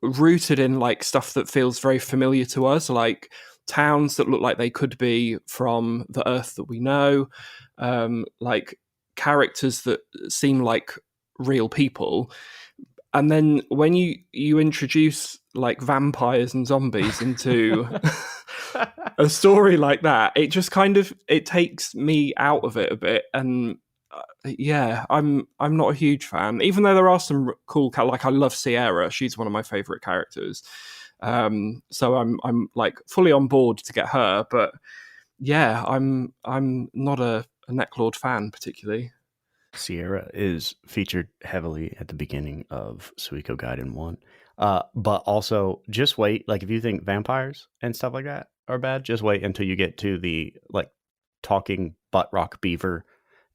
Speaker 4: rooted in like stuff that feels very familiar to us, like towns that look like they could be from the Earth that we know, like characters that seem like real people. And then when you introduce like vampires and zombies into a story like that, it just kind of it takes me out of it a bit. And yeah, I'm not a huge fan, even though there are some cool like I love Sierra. She's one of my favorite characters. So I'm like fully on board to get her, but yeah, I'm not a Neclord fan particularly.
Speaker 3: Sierra is featured heavily at the beginning of Suikoden 1. But also, just wait. Like, if you think vampires and stuff like that are bad, just wait until you get to the, like, talking butt rock beaver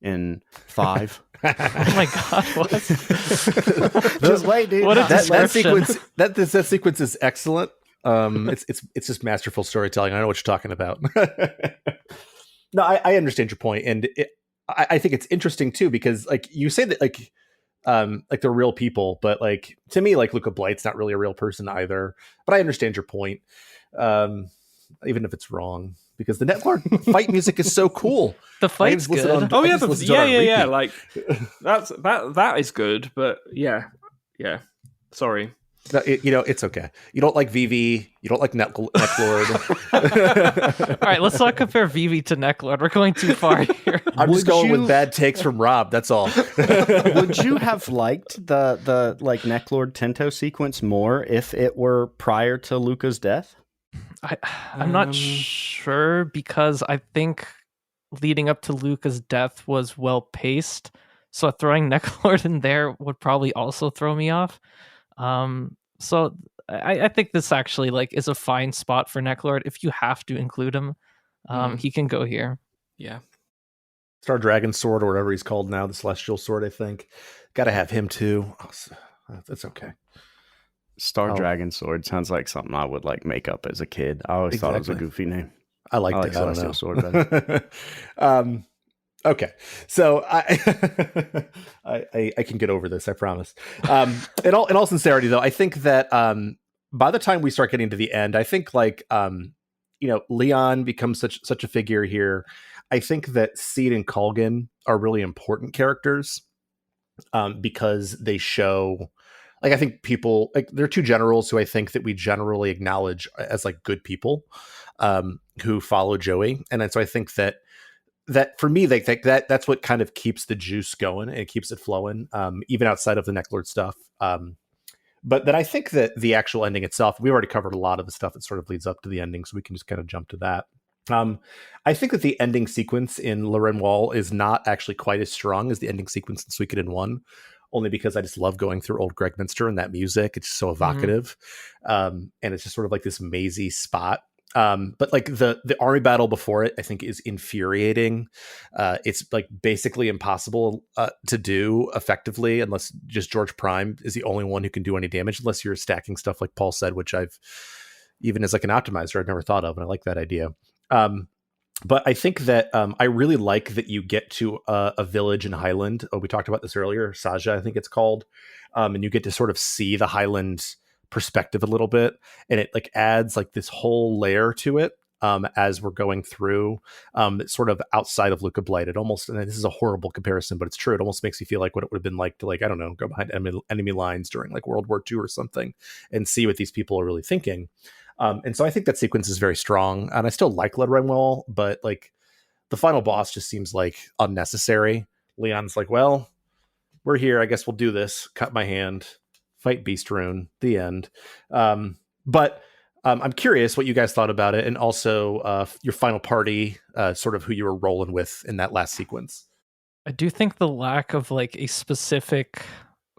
Speaker 3: in 5.
Speaker 2: Oh my god, what?
Speaker 3: Just wait, dude.
Speaker 2: What a
Speaker 1: that sequence that sequence is excellent. It's just masterful storytelling. I know what you're talking about. No, I understand your point, and I think it's interesting too, because like you say that like they're real people, but like to me, like Luca Blight's not really a real person either. But I understand your point, even if it's wrong, because the Neclord fight music is so cool.
Speaker 2: The fight's good.
Speaker 4: Yeah. Like that is good, but yeah. Sorry.
Speaker 1: It's okay. You don't like Vivi. You don't like Neclord.
Speaker 2: All right, let's not compare Vivi to Neclord. We're going too far here.
Speaker 1: I'm just going with bad takes from Rob. That's all.
Speaker 3: Would you have liked the like Neclord Tento sequence more if it were prior to Luca's death?
Speaker 2: I'm not sure, because I think leading up to Luca's death was well paced. So throwing Neclord in there would probably also throw me off. So I think this actually like is a fine spot for Neclord. If you have to include him, he can go here.
Speaker 4: Yeah.
Speaker 1: Star Dragon Sword or whatever he's called now, the Celestial Sword, I think. Got to have him too. That's okay.
Speaker 3: Star Dragon Sword sounds like something I would like make up as a kid. I always thought it was a goofy name.
Speaker 1: I like
Speaker 3: Celestial Sword better.
Speaker 1: Okay, so I can get over this, I promise. In all sincerity, though, I think that by the time we start getting to the end, I think like Leon becomes such a figure here. I think that Seed and Colgan are really important characters because they show, like, I think people like they're two generals who I think that we generally acknowledge as like good people who follow Jowy, and so I think that for me, they think that's what kind of keeps the juice going and it keeps it flowing, even outside of the Neclord stuff. But then I think that the actual ending itself, we already covered a lot of the stuff that sort of leads up to the ending, so we can just kind of jump to that. I think that the ending sequence in Lorenwall is not actually quite as strong as the ending sequence in Suikoden 1, only because I just love going through Old Gregminster and that music. It's so evocative. And it's just sort of like this mazy spot. But like the army battle before it, I think is infuriating. It's like basically impossible to do effectively unless just George Prime is the only one who can do any damage, unless you're stacking stuff like Paul said, which I've, even as like an optimizer, I've never thought of, and I like that idea. But I think that I really like that you get to a village in Highland. Oh, we talked about this earlier, Saja, I think it's called. And you get to sort of see the Highland perspective a little bit, and it like adds like this whole layer to it as we're going through. It's sort of outside of Luca Blight. It almost, and this is a horrible comparison, but it's true. It almost makes you feel like what it would have been like to, like, I don't know, go behind enemy lines during like World War II or something and see what these people are really thinking. And so I think that sequence is very strong, and I still like Lorenwall, but like the final boss just seems like unnecessary. Leon's like, well, we're here, I guess we'll do this. Cut my hand, fight Beast Rune, the end. But I'm curious what you guys thought about it, and also your final party, sort of who you were rolling with in that last sequence.
Speaker 2: I do think the lack of like a specific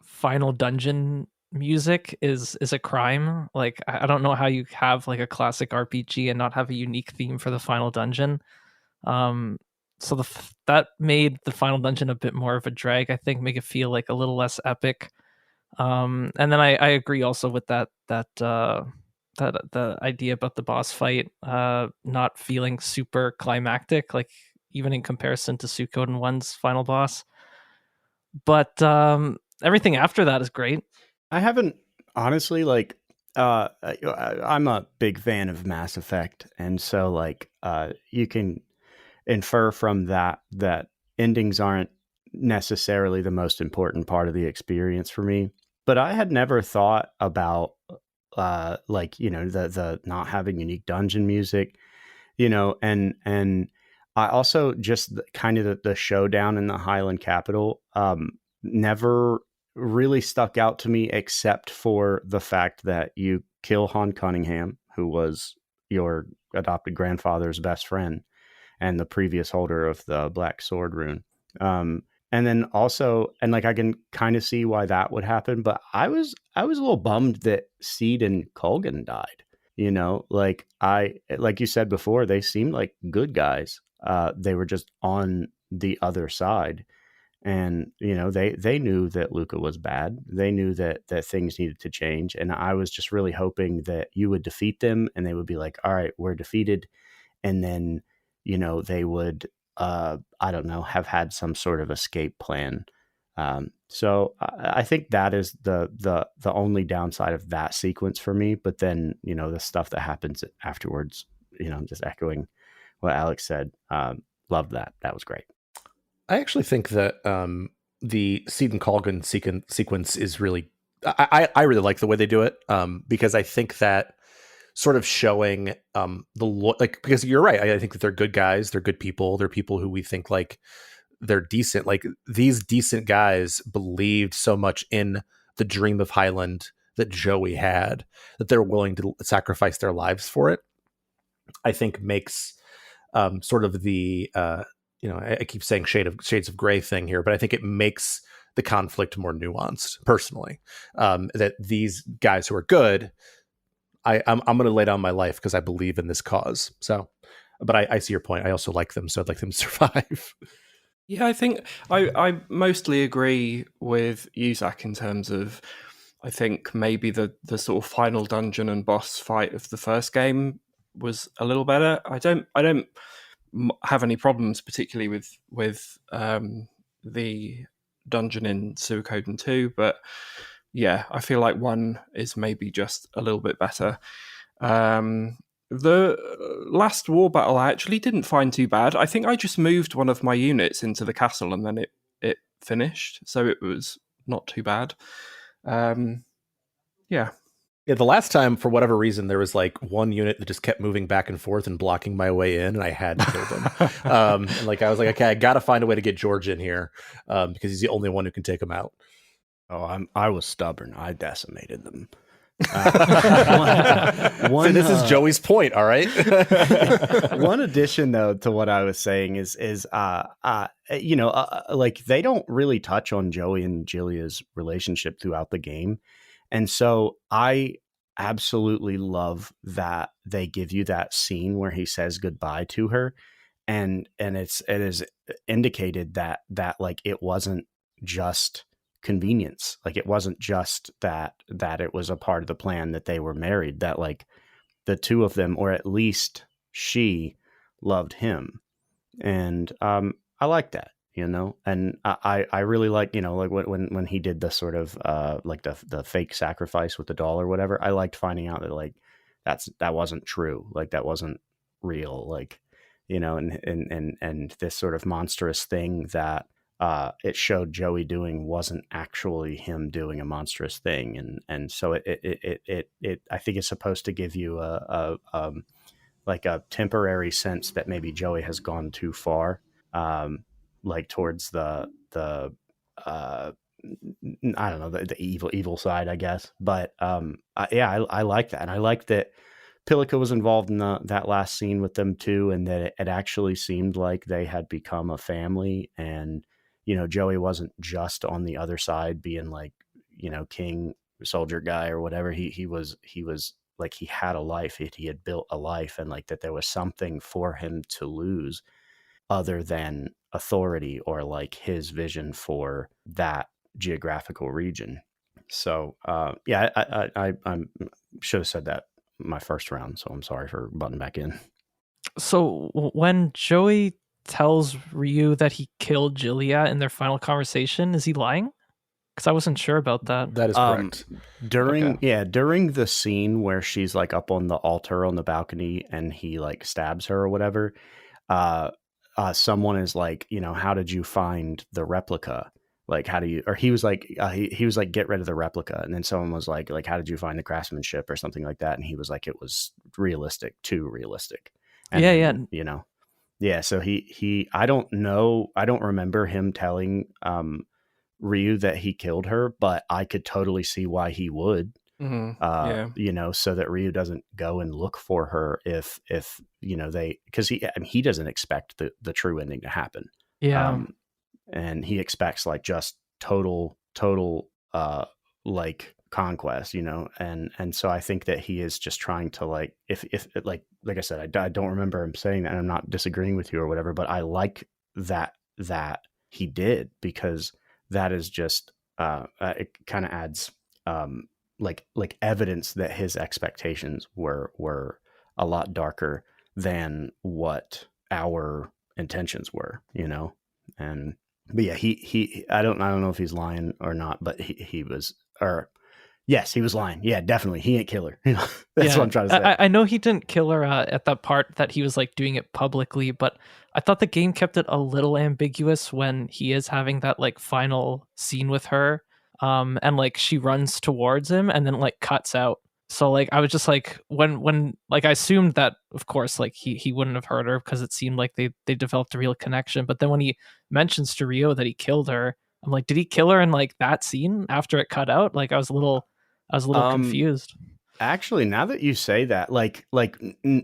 Speaker 2: final dungeon music is a crime. Like, I don't know how you have like a classic RPG and not have a unique theme for the final dungeon. So that made the final dungeon a bit more of a drag, I think, make it feel like a little less epic. And then I agree also with that the idea about the boss fight not feeling super climactic, like even in comparison to Suikoden 1's final boss. But everything after that is great.
Speaker 3: I haven't, honestly, like, I'm a big fan of Mass Effect, and so like you can infer from that endings aren't necessarily the most important part of the experience for me. But I had never thought about like, the not having unique dungeon music, and I also just kind of the showdown in the Highland capital never really stuck out to me, except for the fact that you kill Han Cunningham, who was your adopted grandfather's best friend and the previous holder of the Black Sword rune. And then also, and like I can kind of see why that would happen, but I was a little bummed that Seed and Colgan died. Like you said before, they seemed like good guys. They were just on the other side. And, they knew that Luca was bad. They knew that things needed to change. And I was just really hoping that you would defeat them and they would be like, all right, we're defeated. And then, they would, I don't know, have had some sort of escape plan. So I think that is the only downside of that sequence for me. But then, the stuff that happens afterwards, just echoing what Aleks said, loved that. That was great.
Speaker 1: I actually think that the Seed and Colgan sequence is really, I really like the way they do it, because I think that sort of showing because you're right. I think that they're good guys. They're good people. They're people who we think like they're decent. Like these decent guys believed so much in the dream of Highland that Jowy had that they're willing to sacrifice their lives for it. I think makes sort of the I keep saying shades of gray thing here, but I think it makes the conflict more nuanced personally. That these guys who are good I'm going to lay down my life because I believe in this cause. So, but I see your point. I also like them, so I'd like them to survive.
Speaker 4: Yeah, I think I mostly agree with you, Zach, in terms of I think maybe the sort of final dungeon and boss fight of the first game was a little better. I don't have any problems particularly with the dungeon in Suikoden 2, but yeah, I feel like 1 is maybe just a little bit better. The last war battle I actually didn't find too bad. I think I just moved one of my units into the castle and then it finished, so it was not too bad. Yeah.
Speaker 1: Yeah, the last time, for whatever reason, there was like one unit that just kept moving back and forth and blocking my way in, and I had to kill them. And like I was like, okay, I got to find a way to get George in here because he's the only one who can take him out.
Speaker 3: Oh, I was stubborn. I decimated them.
Speaker 1: So this is Joey's point, all right?
Speaker 3: One addition, though, to what I was saying is like they don't really touch on Joey and Jilia's relationship throughout the game. And so I absolutely love that they give you that scene where he says goodbye to her. And it is indicated that like it wasn't just convenience. Like it wasn't just that it was a part of the plan that they were married, that like the two of them, or at least she, loved him. And I like that, and I really like, like when he did the sort of like the fake sacrifice with the doll or whatever. I liked finding out that like that wasn't true, like that wasn't real, like, and this sort of monstrous thing that it showed Joey doing wasn't actually him doing a monstrous thing, and so it I think it's supposed to give you like a temporary sense that maybe Joey has gone too far, like towards the I don't know, the evil side, I guess. But I like that, and I like that Pilica was involved in that last scene with them too, and that it actually seemed like they had become a family. And Joey wasn't just on the other side being like, king soldier guy or whatever. He was like, he had a life. He had built a life, and like that there was something for him to lose other than authority or like his vision for that geographical region. So yeah, I should have said that my first round, so I'm sorry for butting back in.
Speaker 2: So when Joey tells Ryu that he killed Jilia in their final conversation, is he lying? Because I wasn't sure about that.
Speaker 1: That is correct.
Speaker 3: During the scene where she's like up on the altar on the balcony and he like stabs her or whatever, someone is like, how did you find the replica? Like, how do you, or he was like, he was like, get rid of the replica. And then someone was like, how did you find the craftsmanship or something like that? And he was like, it was realistic, too realistic. And then, yeah. So he, I don't know. I don't remember him telling, Ryu that he killed her, but I could totally see why he would, so that Ryu doesn't go and look for her if because he doesn't expect the true ending to happen.
Speaker 2: Yeah.
Speaker 3: And he expects like just total like conquest, and so I think that he is just trying to like, if like I said, I don't remember him saying that, and I'm not disagreeing with you or whatever, but I like that he did, because that is just it kind of adds like evidence that his expectations were a lot darker than what our intentions were, but yeah, he I don't know if he's lying or not, but he was, or yes, he was lying. Yeah, definitely. He ain't kill her. That's what I'm trying to say.
Speaker 2: I know he didn't kill her at that part that he was like doing it publicly, but I thought the game kept it a little ambiguous when he is having that like final scene with her, and like she runs towards him and then like cuts out. So like I was just like, when like I assumed that of course like he wouldn't have hurt her because it seemed like they developed a real connection. But then when he mentions to Ryo that he killed her, I'm like, did he kill her in like that scene after it cut out? Like I was a little confused.
Speaker 3: Actually, now that you say that,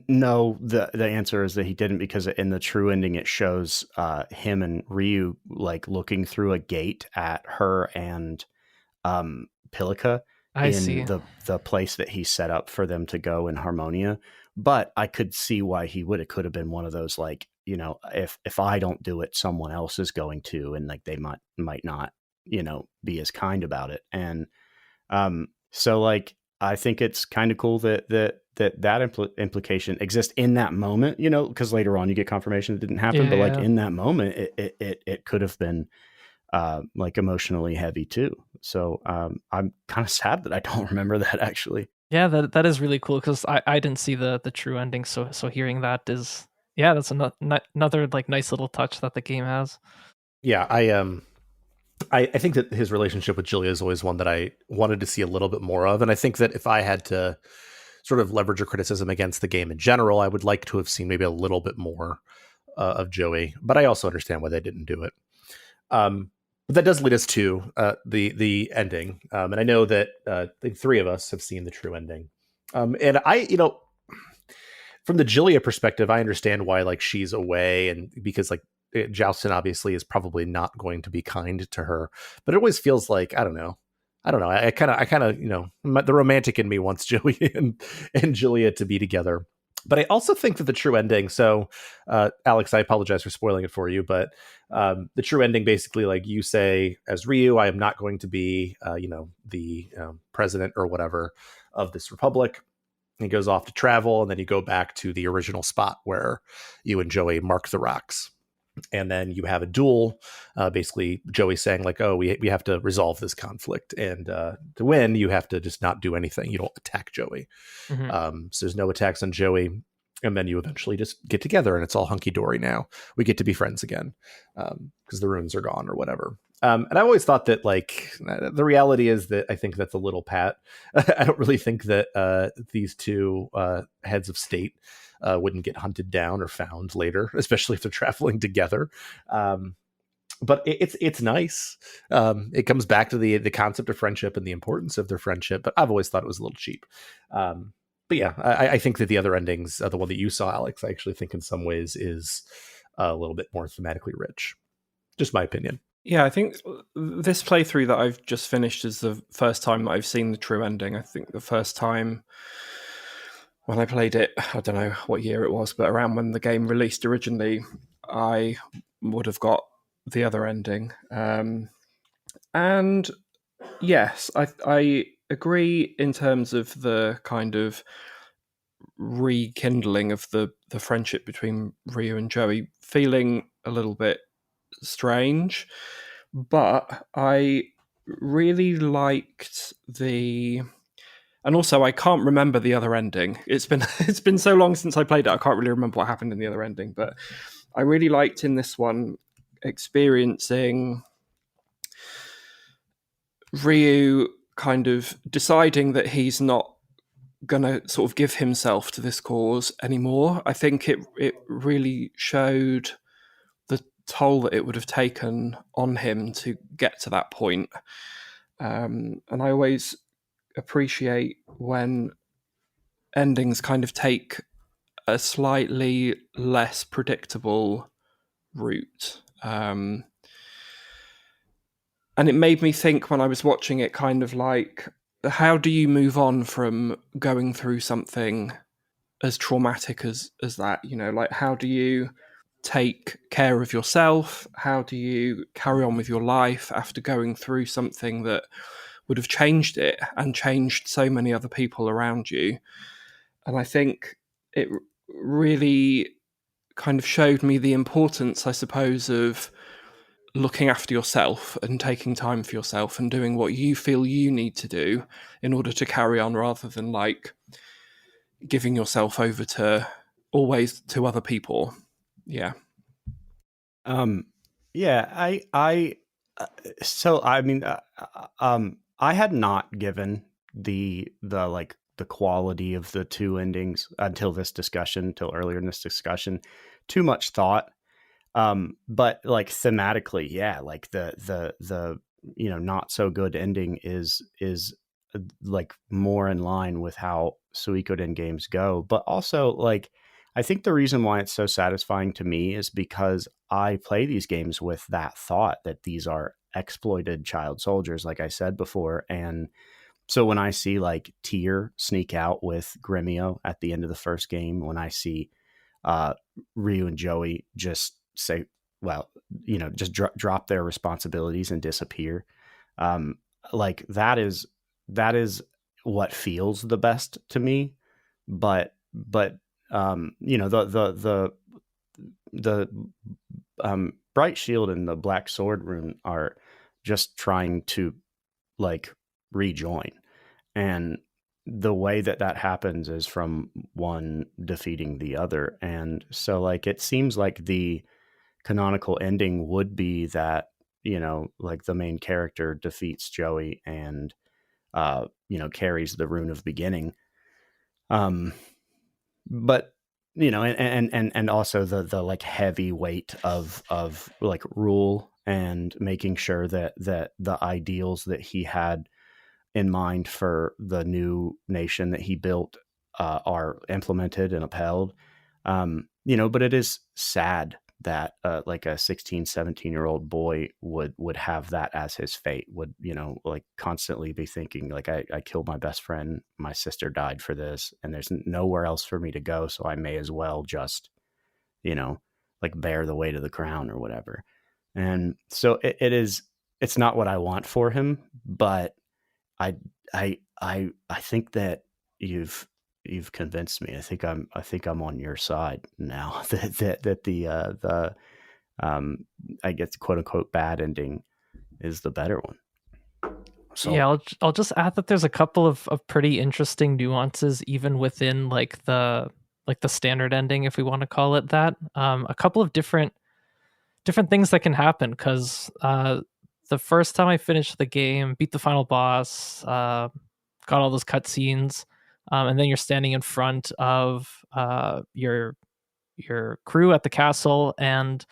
Speaker 3: no, the answer is that he didn't, because in the true ending it shows him and Ryu like looking through a gate at her and Pilica,
Speaker 2: I see.
Speaker 3: in the place that he set up for them to go in Harmonia. But I could see why it could have been one of those, like, you know, if I don't do it, someone else is going to, and like they might not, you know, be as kind about it. And so like I think it's kind of cool that implication exists in that moment, you know, because later on you get confirmation it didn't happen, but like in that moment it could have been like emotionally heavy too. So I'm kind of sad that I don't remember that actually.
Speaker 2: Yeah, that is really cool because I didn't see the true ending. So hearing that is, yeah, that's another like nice little touch that the game has.
Speaker 1: Yeah, I think that his relationship with Julia is always one that I wanted to see a little bit more of, and I think that if I had to sort of leverage a criticism against the game in general, I would like to have seen maybe a little bit more of Joey, but I also understand why they didn't do it. But that does lead us to the ending, and I know that I think three of us have seen the true ending, and I, you know, from the Julia perspective, I understand why like she's away, and because like Joustin obviously is probably not going to be kind to her, but it always feels like I don't know. I kind of, you know, the romantic in me wants Joey and Julia to be together. But I also think that the true ending. So, Aleks, I apologize for spoiling it for you, but the true ending, basically, like you say as Ryu, I am not going to be, you know, the president or whatever of this republic. He goes off to travel, and then you go back to the original spot where you and Joey mark the rocks. And then you have a duel, basically Joey saying like, oh, we have to resolve this conflict. And to win, you have to just not do anything. You don't attack Joey.
Speaker 2: Mm-hmm.
Speaker 1: So there's no attacks on Joey. And then you eventually just get together and it's all hunky-dory now. We get to be friends again because the runes are gone or whatever. And I always thought that like the reality is that I think that's a little pat. I don't really think that these two heads of state wouldn't get hunted down or found later, especially if they're traveling together. But it's nice. It comes back to the concept of friendship and the importance of their friendship. But I've always thought it was a little cheap. But yeah, I think that the other endings, the one that you saw, Aleks, I actually think in some ways is a little bit more thematically rich. Just my opinion.
Speaker 4: Yeah, I think this playthrough that I've just finished is the first time that I've seen the true ending. I think the first time when I played it, I don't know what year it was, but around when the game released originally, I would have got the other ending. And yes, I agree in terms of the kind of rekindling of the friendship between Ryu and Joey feeling a little bit strange, but I really liked and also I can't remember the other ending. It's been so long since I played it, I can't really remember what happened in the other ending, but I really liked in this one experiencing Ryu kind of deciding that he's not gonna sort of give himself to this cause anymore. I think it really showed the toll that it would have taken on him to get to that point. And I always appreciate when endings kind of take a slightly less predictable route. And it made me think when I was watching it, kind of like, how do you move on from going through something as traumatic as that? You know, like, how do you take care of yourself? How do you carry on with your life after going through something that would have changed it and changed so many other people around you? And I think it really kind of showed me the importance, I suppose, of looking after yourself and taking time for yourself and doing what you feel you need to do in order to carry on, rather than like giving yourself over to always to other people. Yeah.
Speaker 3: Yeah, so I mean, I had not given the like the quality of the two endings until earlier in this discussion, too much thought. But like thematically, yeah, like the you know, not so good ending is like more in line with how Suikoden games go. But also, like, I think the reason why it's so satisfying to me is because I play these games with that thought that these are exploited child soldiers, like I said before, and So when I see like Tyr sneak out with Gremio at the end of the first game, when I see Ryu and Joey just say, well, just drop their responsibilities and disappear, like that is what feels the best to me. But the Bright Shield and the Black Sword rune are just trying to like rejoin, and the way that happens is from one defeating the other. And so like it seems like the canonical ending would be that, like the main character defeats Joey and carries the rune of beginning. But and also the like heavy weight of like rule and making sure that the ideals that he had in mind for the new nation that he built are implemented and upheld. But it is sad that like a 16, 17-year-old boy would have that as his fate, would, like constantly be thinking like, I killed my best friend, my sister died for this, and there's nowhere else for me to go. So I may as well just, like bear the weight of the crown or whatever. And so it's not what I want for him, but I think that you've convinced me. I think I'm on your side now. that the I guess quote unquote bad ending is the better one. So
Speaker 2: yeah, I'll just add that there's a couple of pretty interesting nuances even within like the standard ending, if we want to call it that. A couple of different things that can happen, because the first time I finished the game, beat the final boss, got all those cutscenes, and then you're standing in front of your crew at the castle, and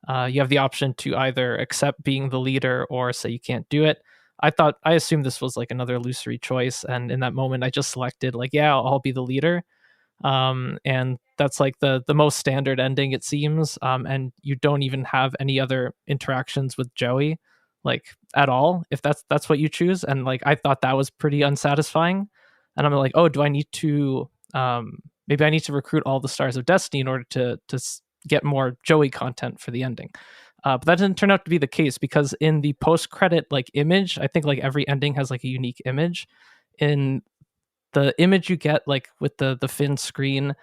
Speaker 2: you have the option to either accept being the leader or say you can't do it. I assumed this was like another illusory choice, and in that moment I just selected like, yeah, I'll be the leader. And that's like the most standard ending, it seems. And you don't even have any other interactions with Joey, like at all, if that's what you choose. And like I thought that was pretty unsatisfying. And I'm like, oh, do I need to maybe I need to recruit all the Stars of Destiny in order to get more Joey content for the ending. But that didn't turn out to be the case, because in the post-credit like image, I think like every ending has like a unique image. In the image you get like with the Finn screen,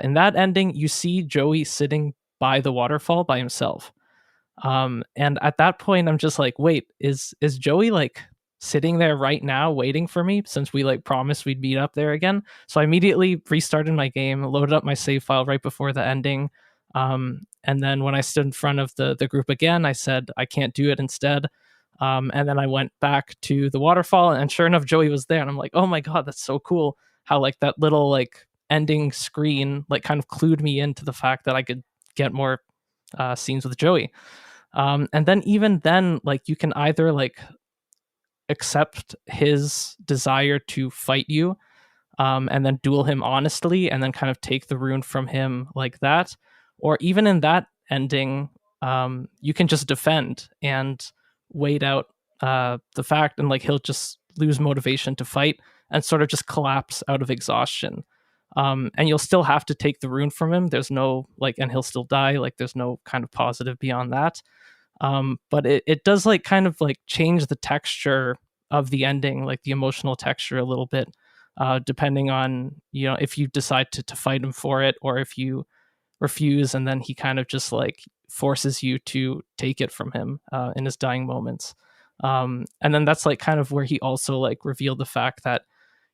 Speaker 2: in that ending, you see Joey sitting by the waterfall by himself. And at that point, I'm just like, wait, is Joey like sitting there right now waiting for me, since we like promised we'd meet up there again? So I immediately restarted my game, loaded up my save file right before the ending. And then when I stood in front of the group again, I said, I can't do it instead. And then I went back to the waterfall, and sure enough, Joey was there. And I'm like, oh my God, that's so cool. How like that little like ending screen like kind of clued me into the fact that I could get more scenes with Joey. And then even then, like you can either like accept his desire to fight you, and then duel him honestly, and then kind of take the rune from him like that. Or even in that ending, you can just defend and wait out the fact, and like he'll just lose motivation to fight and sort of just collapse out of exhaustion. And you'll still have to take the rune from him. There's no like, and he'll still die. Like there's no kind of positive beyond that. But it does like kind of like change the texture of the ending, like the emotional texture a little bit, depending on, if you decide to fight him for it, or if you refuse, and then he kind of just like forces you to take it from him in his dying moments. And then that's like kind of where he also like revealed the fact that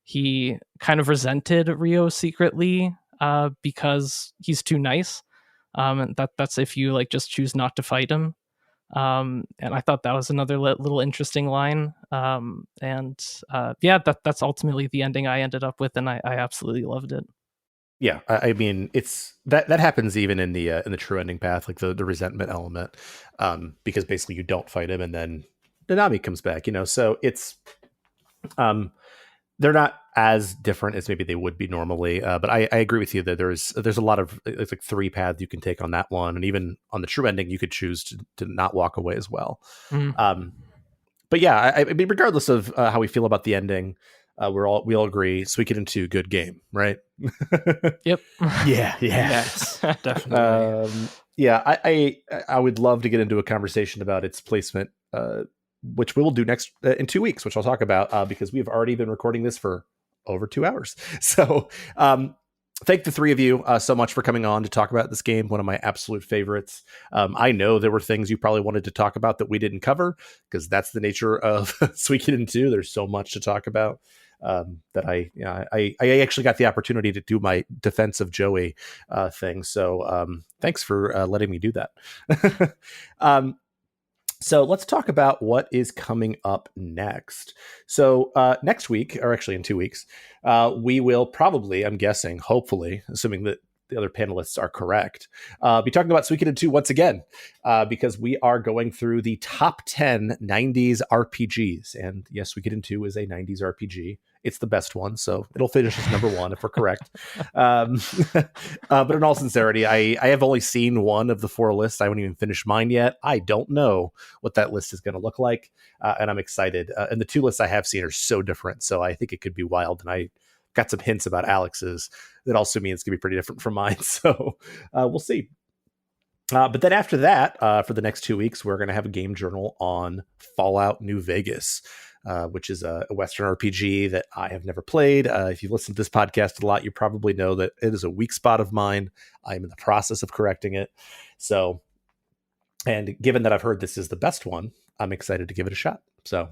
Speaker 2: he kind of resented Rio secretly because he's too nice. And that's if you like just choose not to fight him. And I thought that was another little interesting line. Yeah, that's ultimately the ending I ended up with, and I absolutely loved it.
Speaker 1: Yeah, I mean, it's that happens even in the true ending path, like the resentment element, because basically you don't fight him, and then Nanami comes back, So it's they're not as different as maybe they would be normally, but I agree with you that there's a lot of, it's like 3 paths you can take on that one, and even on the true ending, you could choose to not walk away as well. But yeah, I mean, regardless of how we feel about the ending, we all agree Suikoden II, good game, right?
Speaker 2: Yep.
Speaker 3: Yeah.
Speaker 4: Yes, definitely.
Speaker 1: Yeah, I would love to get into a conversation about its placement, which we will do next in 2 weeks, which I'll talk about because we've already been recording this for over 2 hours. So thank the three of you so much for coming on to talk about this game, one of my absolute favorites. I know there were things you probably wanted to talk about that we didn't cover because that's the nature of Suikoden 2. There's so much to talk about. That I actually got the opportunity to do my defense of Jowy thing. So thanks for letting me do that. So let's talk about what is coming up next. So next week, or actually in 2 weeks, we will probably, I'm guessing, hopefully, assuming that the other panelists are correct, be talking about Suikoden 2 once again, because we are going through the top 10 90s RPGs. And yes, Suikoden 2 is a 90s RPG. It's the best one, so it'll finish as number one if we're correct. But in all sincerity, I have only seen one of the 4 lists. I haven't even finished mine yet. I don't know what that list is going to look like, and I'm excited. And the 2 lists I have seen are so different, so I think it could be wild. And I got some hints about Alex's that also means it's going to be pretty different from mine. So we'll see. But then after that, for the next 2 weeks, we're going to have a game journal on Fallout New Vegas, which is a Western RPG that I have never played. If you've listened to this podcast a lot, you probably know that it is a weak spot of mine. I'm in the process of correcting it. So, and given that I've heard this is the best one, I'm excited to give it a shot. So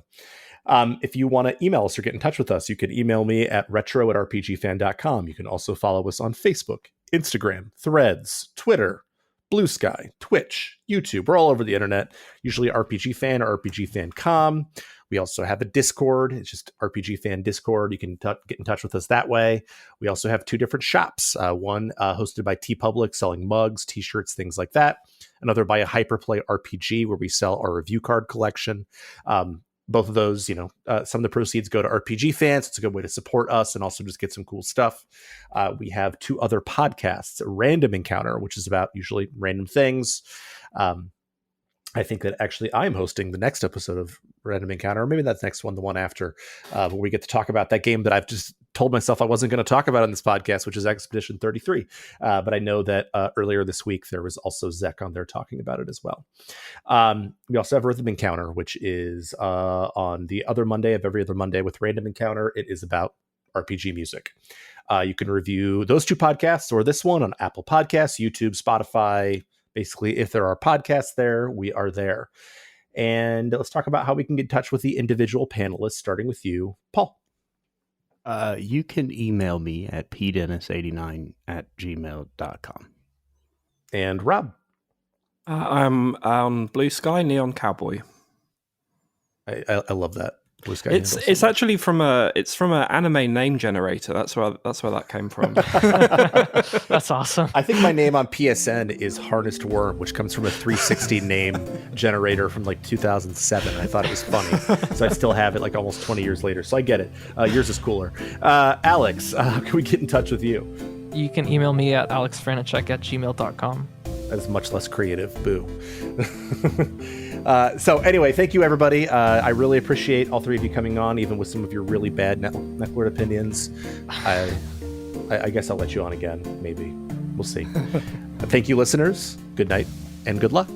Speaker 1: if you want to email us or get in touch with us, you can email me at retro@rpgfan.com. You can also follow us on Facebook, Instagram, Threads, Twitter, Blue Sky, Twitch, YouTube. We're all over the internet, usually RPG Fan or RPG Fan.com. We also have a Discord. It's just RPG Fan Discord. You can get in touch with us that way. We also have 2 different shops. One hosted by TeePublic, selling mugs, t-shirts, things like that. Another by a Hyperplay RPG, where we sell our review card collection. Both of those, some of the proceeds go to RPG Fans. It's a good way to support us and also just get some cool stuff. We have 2 other podcasts, Random Encounter, which is about usually random things. I think that actually I'm hosting the next episode of Random Encounter, or maybe that's next one, the one after, where we get to talk about that game that I've just told myself I wasn't going to talk about on this podcast, which is Expedition 33. But I know that earlier this week, there was also Zek on there talking about it as well. We also have Rhythm Encounter, which is on the other Monday of every other Monday with Random Encounter. It is about RPG music. You can review those 2 podcasts or this one on Apple Podcasts, YouTube, Spotify. Basically, if there are podcasts there, we are there. And let's talk about how we can get in touch with the individual panelists, starting with you, Paul.
Speaker 3: You can email me at pdennis89@gmail.com.
Speaker 1: And Rob.
Speaker 4: I'm on Blue Sky, Neon Cowboy.
Speaker 1: I love that. Blue Sky.
Speaker 4: It's actually from an anime name generator. That's where that came from.
Speaker 2: That's awesome.
Speaker 1: I think my name on PSN is Harnessed Worm, which comes from a 360 name generator from like 2007. I thought it was funny, so I still have it like almost 20 years later. So I get it. Yours is cooler. Alex, how can we get in touch with you?
Speaker 2: You can email me at alexfraniczek@gmail.com.
Speaker 1: That is much less creative. Boo. So anyway, thank you, everybody. I really appreciate all 3 of you coming on, even with some of your really bad Neclord opinions. I guess I'll let you on again, maybe. We'll see. Thank you, listeners. Good night and good luck.